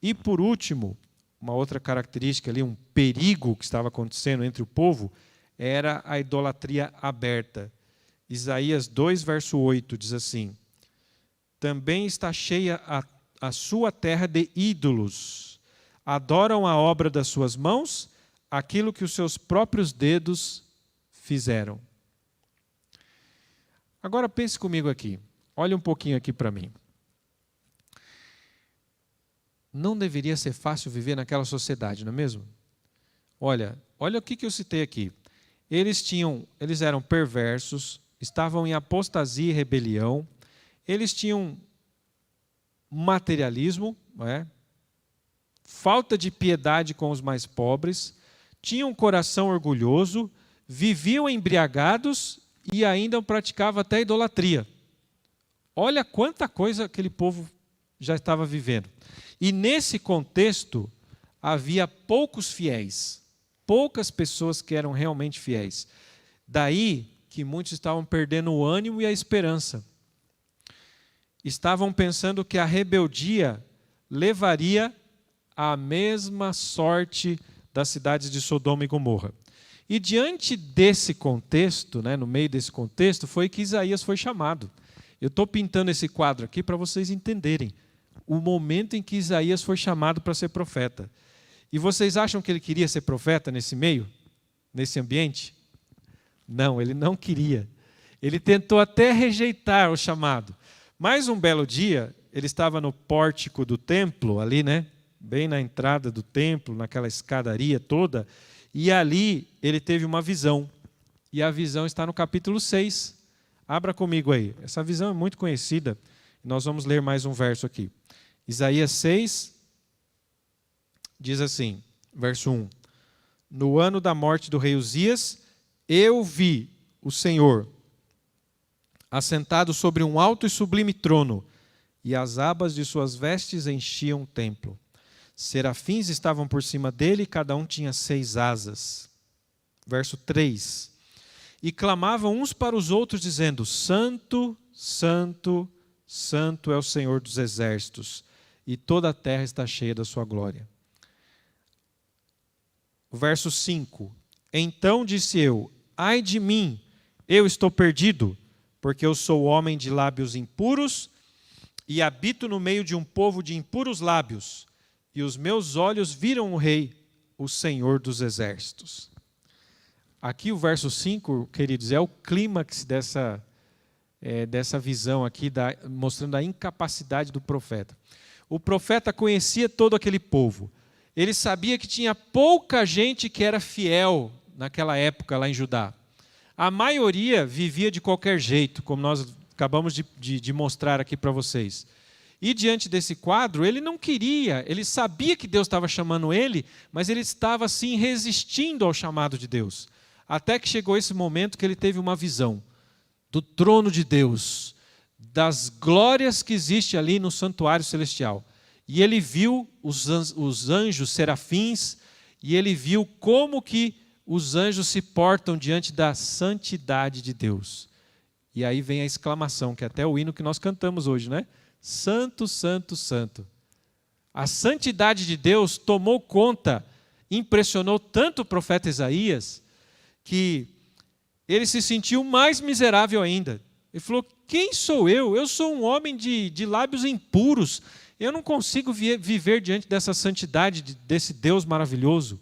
Speaker 12: E por último, uma outra característica ali, um perigo que estava acontecendo entre o povo, era a idolatria aberta. Isaías 2, verso 8, diz assim: também está cheia a sua terra de ídolos. Adoram a obra das suas mãos, aquilo que os seus próprios dedos fizeram. Agora pense comigo aqui. Olhe um pouquinho aqui para mim. Não deveria ser fácil viver naquela sociedade, não é mesmo? Olha o que eu citei aqui. Eles eram perversos, estavam em apostasia e rebelião, eles tinham materialismo, não é? Falta de piedade com os mais pobres, tinham um coração orgulhoso, viviam embriagados e ainda praticavam até idolatria. Olha quanta coisa aquele povo já estava vivendo. E nesse contexto havia poucos fiéis, poucas pessoas que eram realmente fiéis. Daí que muitos estavam perdendo o ânimo e a esperança. Estavam pensando que a rebeldia levaria à mesma sorte das cidades de Sodoma e Gomorra. E diante desse contexto, no meio desse contexto, foi que Isaías foi chamado. Eu estou pintando esse quadro aqui para vocês entenderem o momento em que Isaías foi chamado para ser profeta. E vocês acham que ele queria ser profeta nesse meio? Nesse ambiente? Não, ele não queria. Ele tentou até rejeitar o chamado. Mas um belo dia, ele estava no pórtico do templo, ali, bem na entrada do templo, naquela escadaria toda, e ali ele teve uma visão. E a visão está no capítulo 6. Abra comigo aí. Essa visão é muito conhecida. Nós vamos ler mais um verso aqui. Isaías 6 diz assim, verso 1. No ano da morte do rei Uzias, eu vi o Senhor assentado sobre um alto e sublime trono, e as abas de suas vestes enchiam o templo. Serafins estavam por cima dele, e cada um tinha 6 asas. Verso 3. E clamavam uns para os outros, dizendo: Santo, Santo, Santo é o Senhor dos exércitos, e toda a terra está cheia da sua glória. O verso 5. Então disse eu: ai de mim, Eu estou perdido, porque eu sou homem de lábios impuros e habito no meio de um povo de impuros lábios, e os meus olhos viram o Rei, o Senhor dos Exércitos. Aqui o verso 5, queridos, é o clímax dessa visão aqui, mostrando a incapacidade do profeta. O profeta conhecia todo aquele povo. Ele sabia que tinha pouca gente que era fiel naquela época lá em Judá. A maioria vivia de qualquer jeito, como nós acabamos de mostrar aqui para vocês. E diante desse quadro, ele não queria, ele sabia que Deus estava chamando ele, mas ele estava assim resistindo ao chamado de Deus. Até que chegou esse momento que ele teve uma visão do trono de Deus, das glórias que existe ali no santuário celestial. E ele viu os anjos serafins, e ele viu como que os anjos se portam diante da santidade de Deus. E aí vem a exclamação, que é até o hino que nós cantamos hoje, né? Santo, santo, santo. A santidade de Deus tomou conta, impressionou tanto o profeta Isaías, que ele se sentiu mais miserável ainda. Ele falou, quem sou eu? Eu sou um homem de lábios impuros. Eu não consigo viver diante dessa santidade, desse Deus maravilhoso.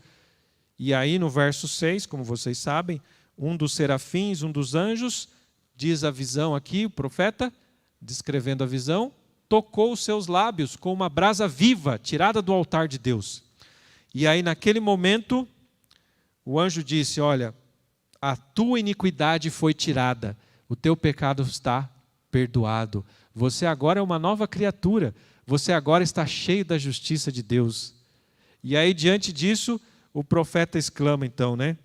Speaker 12: E aí no verso 6, como vocês sabem, um dos serafins, um dos anjos, diz a visão aqui, o profeta, descrevendo a visão, tocou os seus lábios com uma brasa viva, tirada do altar de Deus. E aí naquele momento, o anjo disse, olha, a tua iniquidade foi tirada, o teu pecado está perdoado. Você agora é uma nova criatura, você agora está cheio da justiça de Deus. E aí diante disso, o profeta exclama então, né?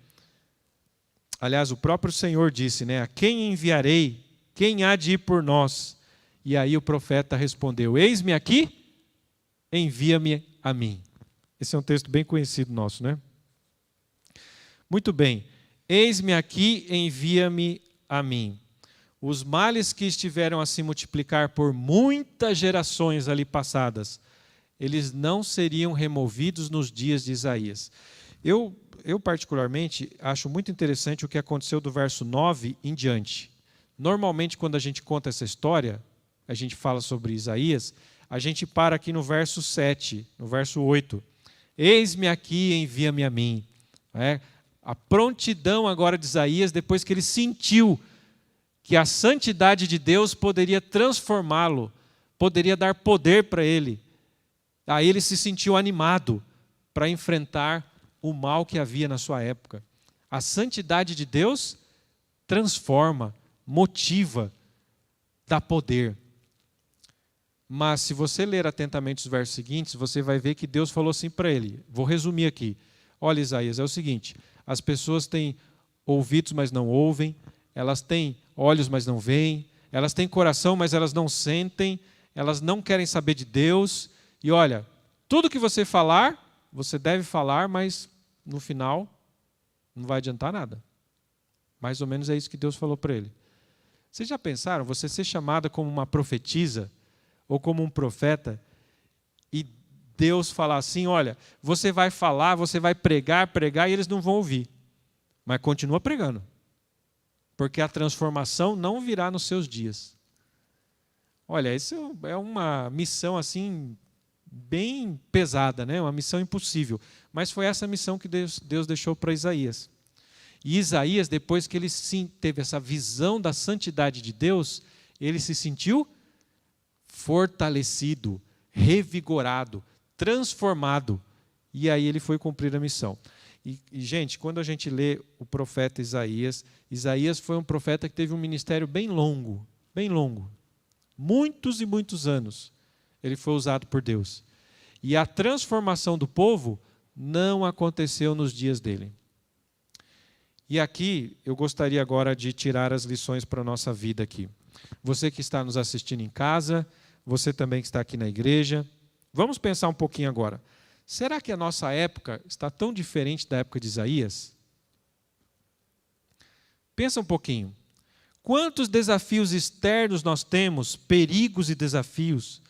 Speaker 12: Aliás, o próprio Senhor disse, né? A quem enviarei? Quem há de ir por nós? E aí o profeta respondeu, eis-me aqui, envia-me a mim. Esse é um texto bem conhecido nosso, né? Muito bem. Eis-me aqui, envia-me a mim. Os males que estiveram a se multiplicar por muitas gerações ali passadas, eles não seriam removidos nos dias de Isaías. Eu particularmente, acho muito interessante o que aconteceu do verso 9 em diante. Normalmente, quando a gente conta essa história, a gente fala sobre Isaías, a gente para aqui no verso 7, no verso 8. Eis-me aqui, envia-me a mim. A prontidão agora de Isaías, depois que ele sentiu que a santidade de Deus poderia transformá-lo, poderia dar poder para ele. Aí ele se sentiu animado para enfrentar o mal que havia na sua época. A santidade de Deus transforma, motiva, dá poder. Mas se você ler atentamente os versos seguintes, você vai ver que Deus falou assim para ele. Vou resumir aqui. Olha, Isaías, é o seguinte, as pessoas têm ouvidos, mas não ouvem, elas têm olhos, mas não veem, elas têm coração, mas elas não sentem, elas não querem saber de Deus. E olha, tudo que você falar, você deve falar, mas no final não vai adiantar nada. Mais ou menos é isso que Deus falou para ele. Vocês já pensaram, você ser chamada como uma profetisa ou como um profeta e Deus falar assim, olha, você vai falar, você vai pregar e eles não vão ouvir. Mas continua pregando. Porque a transformação não virá nos seus dias. Olha, isso é uma missão assim bem pesada, né? Uma missão impossível. Mas foi essa missão que Deus deixou para Isaías. E Isaías, depois que ele teve essa visão da santidade de Deus, ele se sentiu fortalecido, revigorado, transformado. E aí ele foi cumprir a missão. E, gente, quando a gente lê o profeta Isaías, Isaías foi um profeta que teve um ministério bem longo. Muitos e muitos anos ele foi usado por Deus. E a transformação do povo não aconteceu nos dias dele. E aqui eu gostaria agora de tirar as lições para a nossa vida aqui. Você que está nos assistindo em casa, você também que está aqui na igreja, vamos pensar um pouquinho agora. Será que a nossa época está tão diferente da época de Isaías? Pensa um pouquinho. Quantos desafios externos nós temos, perigos e desafios?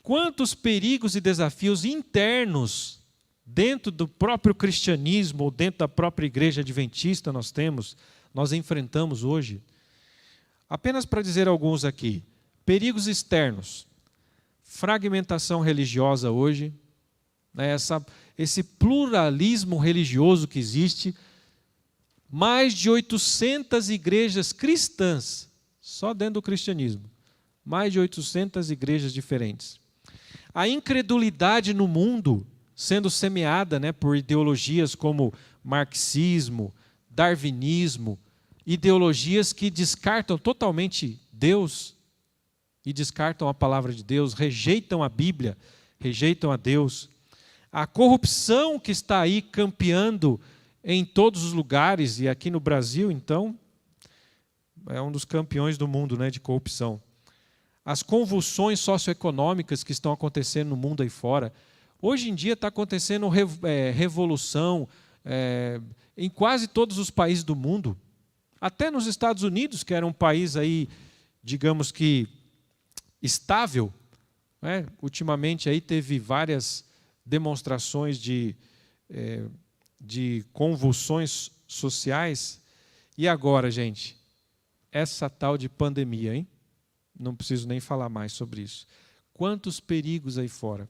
Speaker 12: Quantos perigos e desafios internos dentro do próprio cristianismo ou dentro da própria igreja adventista nós enfrentamos hoje? Apenas para dizer alguns aqui. Perigos externos. Fragmentação religiosa hoje, né, esse pluralismo religioso que existe. Mais de 800 igrejas cristãs, só dentro do cristianismo. Mais de 800 igrejas diferentes. A incredulidade no mundo sendo semeada, né, por ideologias como marxismo, darwinismo, ideologias que descartam totalmente Deus e descartam a palavra de Deus, rejeitam a Bíblia, rejeitam a Deus. A corrupção que está aí campeando em todos os lugares, e aqui no Brasil, então, é um dos campeões do mundo, né, de corrupção. As convulsões socioeconômicas que estão acontecendo no mundo aí fora. Hoje em dia está acontecendo revolução em quase todos os países do mundo. Até nos Estados Unidos, que era um país aí, digamos que estável, né? Ultimamente aí teve várias demonstrações de convulsões sociais. E agora, gente, essa tal de pandemia, hein? Não preciso nem falar mais sobre isso. Quantos perigos aí fora.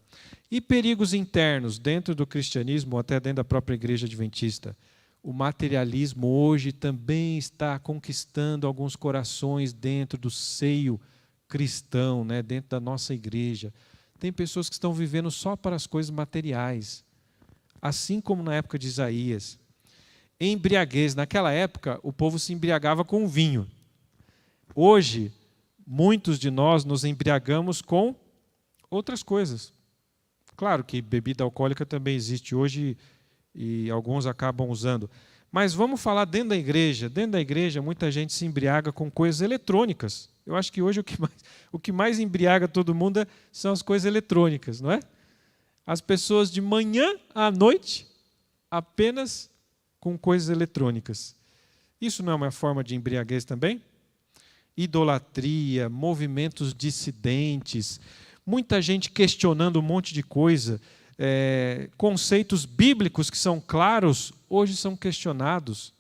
Speaker 12: E perigos internos, dentro do cristianismo, ou até dentro da própria igreja adventista. O materialismo hoje também está conquistando alguns corações dentro do seio cristão, né? Dentro da nossa igreja. Tem pessoas que estão vivendo só para as coisas materiais. Assim como na época de Isaías. Embriaguez. Naquela época, o povo se embriagava com vinho. Hoje, muitos de nós nos embriagamos com outras coisas. Claro que bebida alcoólica também existe hoje e alguns acabam usando. Mas vamos falar dentro da igreja. Dentro da igreja, muita gente se embriaga com coisas eletrônicas. Eu acho que hoje o que mais embriaga todo mundo são as coisas eletrônicas, não é? As pessoas de manhã à noite apenas com coisas eletrônicas. Isso não é uma forma de embriaguez também? Idolatria, movimentos dissidentes, muita gente questionando um monte de coisa, conceitos bíblicos que são claros, hoje são questionados.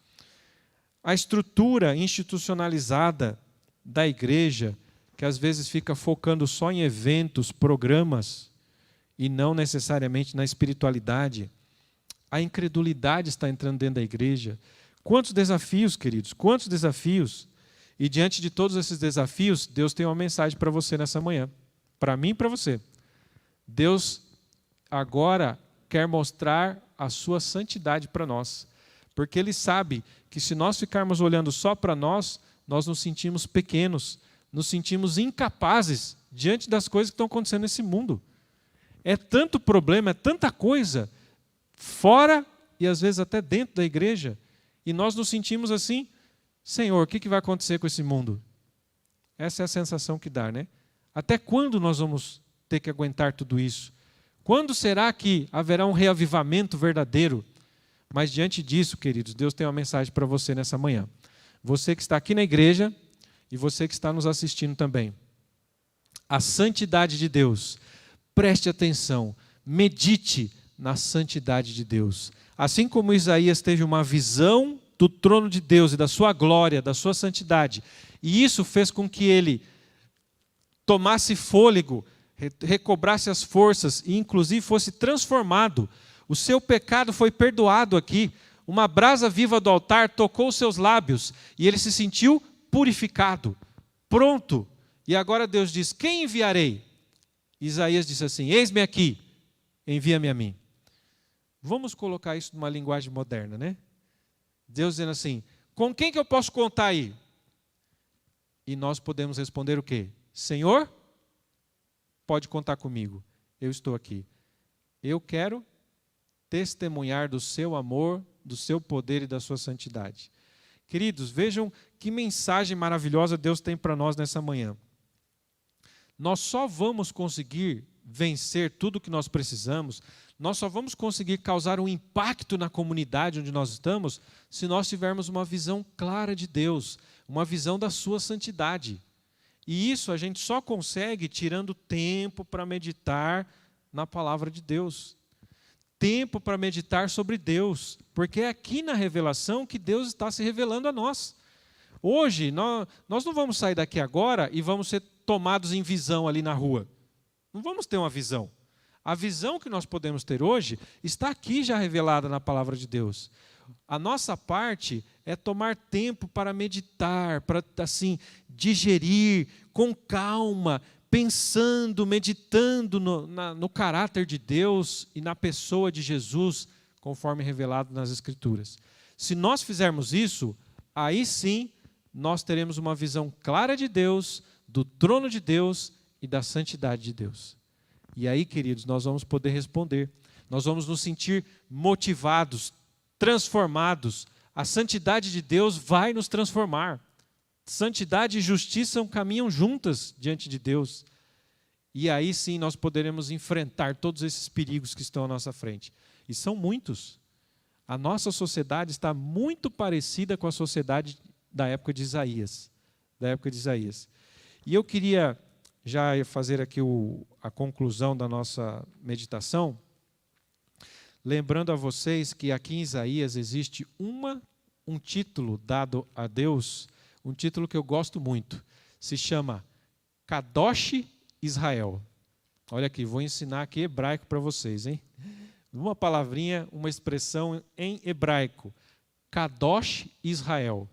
Speaker 12: A estrutura institucionalizada da igreja, que às vezes fica focando só em eventos, programas, e não necessariamente na espiritualidade. A incredulidade está entrando dentro da igreja. Quantos desafios, queridos, quantos desafios. E diante de todos esses desafios, Deus tem uma mensagem para você nessa manhã. Para mim e para você. Deus agora quer mostrar a sua santidade para nós. Porque Ele sabe que se nós ficarmos olhando só para nós nos sentimos pequenos, nos sentimos incapazes diante das coisas que estão acontecendo nesse mundo. É tanto problema, é tanta coisa, fora e às vezes até dentro da igreja, e nós nos sentimos assim, Senhor, o que vai acontecer com esse mundo? Essa é a sensação que dá, né? Até quando nós vamos ter que aguentar tudo isso? Quando será que haverá um reavivamento verdadeiro? Mas diante disso, queridos, Deus tem uma mensagem para você nessa manhã. Você que está aqui na igreja e você que está nos assistindo também. A santidade de Deus. Preste atenção, medite na santidade de Deus. Assim como Isaías teve uma visão do trono de Deus e da sua glória, da sua santidade, e isso fez com que ele tomasse fôlego, recobrasse as forças e inclusive fosse transformado. O seu pecado foi perdoado aqui. Uma brasa viva do altar tocou os seus lábios e ele se sentiu purificado, pronto. E agora Deus diz, quem enviarei? Isaías disse assim, eis-me aqui, envia-me a mim. Vamos colocar isso numa linguagem moderna, né? Deus dizendo assim, com quem que eu posso contar aí? E nós podemos responder o quê? Senhor, pode contar comigo, eu estou aqui. Eu quero testemunhar do seu amor, do seu poder e da sua santidade. Queridos, vejam que mensagem maravilhosa Deus tem para nós nessa manhã. Nós só vamos conseguir vencer tudo o que nós precisamos, nós só vamos conseguir causar um impacto na comunidade onde nós estamos, se nós tivermos uma visão clara de Deus, uma visão da sua santidade. E isso a gente só consegue tirando tempo para meditar na palavra de Deus. Tempo para meditar sobre Deus, porque é aqui na revelação que Deus está se revelando a nós. Hoje, nós não vamos sair daqui agora e vamos ser tomados em visão ali na rua. Não vamos ter uma visão. A visão que nós podemos ter hoje está aqui já revelada na palavra de Deus. A nossa parte é tomar tempo para meditar, para assim digerir com calma, pensando, meditando no caráter de Deus e na pessoa de Jesus, conforme revelado nas Escrituras. Se nós fizermos isso, aí sim nós teremos uma visão clara de Deus, do trono de Deus e da santidade de Deus. E aí, queridos, nós vamos poder responder. Nós vamos nos sentir motivados, transformados. A santidade de Deus vai nos transformar. Santidade e justiça caminham juntas diante de Deus. E aí sim nós poderemos enfrentar todos esses perigos que estão à nossa frente. E são muitos. A nossa sociedade está muito parecida com a sociedade da época de Isaías. E eu queria já fazer aqui a conclusão da nossa meditação, lembrando a vocês que aqui em Isaías existe um título dado a Deus, um título que eu gosto muito, se chama Kadosh Israel. Olha aqui, vou ensinar aqui hebraico para vocês, hein? Uma palavrinha, uma expressão em hebraico, Kadosh Israel.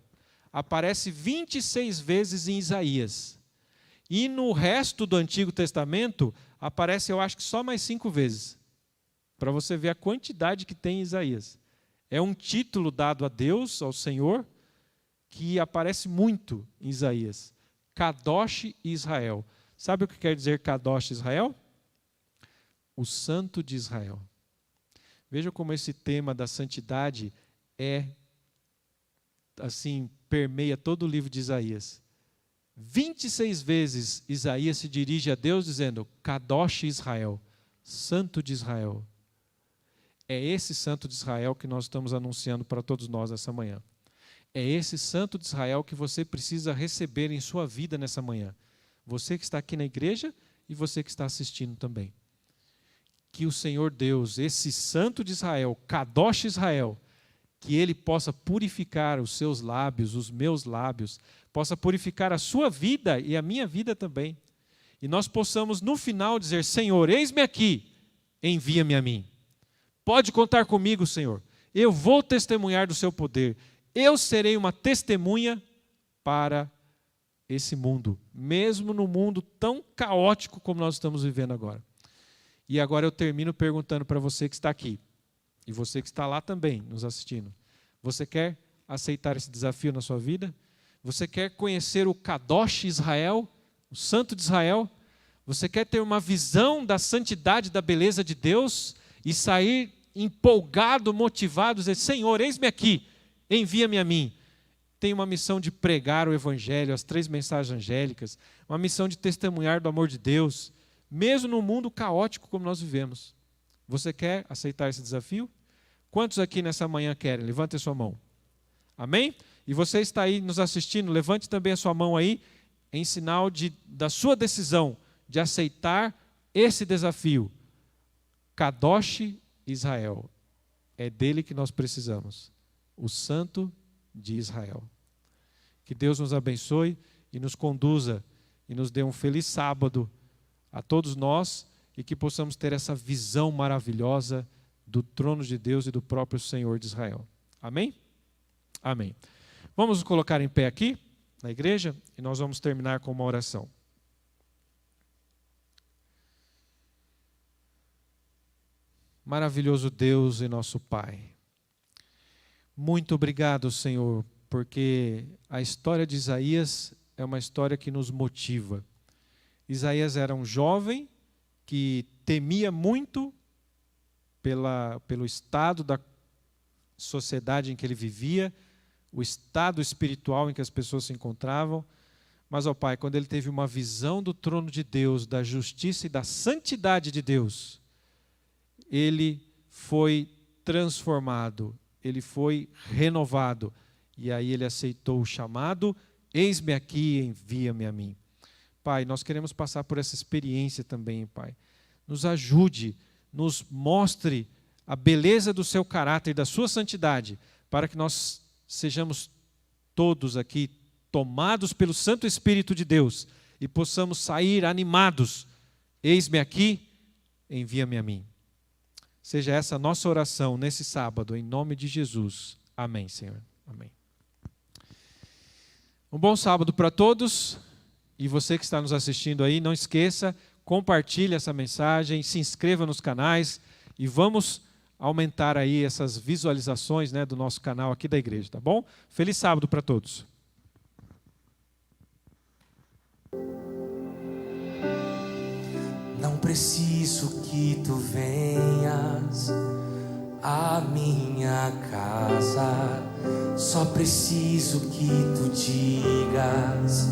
Speaker 12: Aparece 26 vezes em Isaías. E no resto do Antigo Testamento, aparece, eu acho que só mais 5 vezes. Para você ver a quantidade que tem em Isaías. É um título dado a Deus, ao Senhor, que aparece muito em Isaías. Kadosh Israel. Sabe o que quer dizer Kadosh Israel? O Santo de Israel. Veja como esse tema da santidade permeia todo o livro de Isaías. 26 vezes Isaías se dirige a Deus dizendo Kadosh Israel, Santo de Israel. É esse Santo de Israel que nós estamos anunciando para todos nós essa manhã. É esse Santo de Israel que você precisa receber em sua vida nessa manhã. Você que está aqui na igreja e você que está assistindo também. Que o Senhor Deus, esse Santo de Israel, Kadosh Israel, que Ele possa purificar os seus lábios, os meus lábios, possa purificar a sua vida e a minha vida também. E nós possamos no final dizer, Senhor, eis-me aqui, envia-me a mim. Pode contar comigo, Senhor. Eu vou testemunhar do seu poder. Eu serei uma testemunha para esse mundo, mesmo no mundo tão caótico como nós estamos vivendo agora. E agora eu termino perguntando para você que está aqui, e você que está lá também, nos assistindo. Você quer aceitar esse desafio na sua vida? Você quer conhecer o Kadosh Israel, o Santo de Israel? Você quer ter uma visão da santidade, da beleza de Deus e sair empolgado, motivado, dizer, Senhor, eis-me aqui, envia-me a mim. Tem uma missão de pregar o Evangelho, as 3 mensagens angélicas, uma missão de testemunhar do amor de Deus, mesmo no mundo caótico como nós vivemos. Você quer aceitar esse desafio? Quantos aqui nessa manhã querem? Levante a sua mão. Amém? E você está aí nos assistindo, levante também a sua mão aí, em sinal da sua decisão de aceitar esse desafio. Kadosh Israel. É dele que nós precisamos. O Santo de Israel. Que Deus nos abençoe e nos conduza e nos dê um feliz sábado a todos nós e que possamos ter essa visão maravilhosa do trono de Deus e do próprio Senhor de Israel. Amém? Amém. Vamos nos colocar em pé aqui, na igreja, e nós vamos terminar com uma oração. Maravilhoso Deus e nosso Pai. Muito obrigado, Senhor, porque a história de Isaías é uma história que nos motiva. Isaías era um jovem que temia muito pelo estado da sociedade em que ele vivia, o estado espiritual em que as pessoas se encontravam. Mas, ó Pai, quando ele teve uma visão do trono de Deus, da justiça e da santidade de Deus, ele foi transformado, ele foi renovado. E aí ele aceitou o chamado, eis-me aqui, envia-me a mim. Pai, nós queremos passar por essa experiência também, Pai. Nos ajude, nos mostre a beleza do seu caráter e da sua santidade, para que nós sejamos todos aqui tomados pelo Santo Espírito de Deus e possamos sair animados. Eis-me aqui, envia-me a mim. Seja essa a nossa oração nesse sábado, em nome de Jesus. Amém, Senhor. Amém. Um bom sábado para todos. E você que está nos assistindo aí, não esqueça, compartilhe essa mensagem, se inscreva nos canais e vamos aumentar aí essas visualizações, né, do nosso canal aqui da igreja, tá bom? Feliz sábado para todos.
Speaker 3: Não preciso que tu venhas à minha casa, só preciso que tu digas: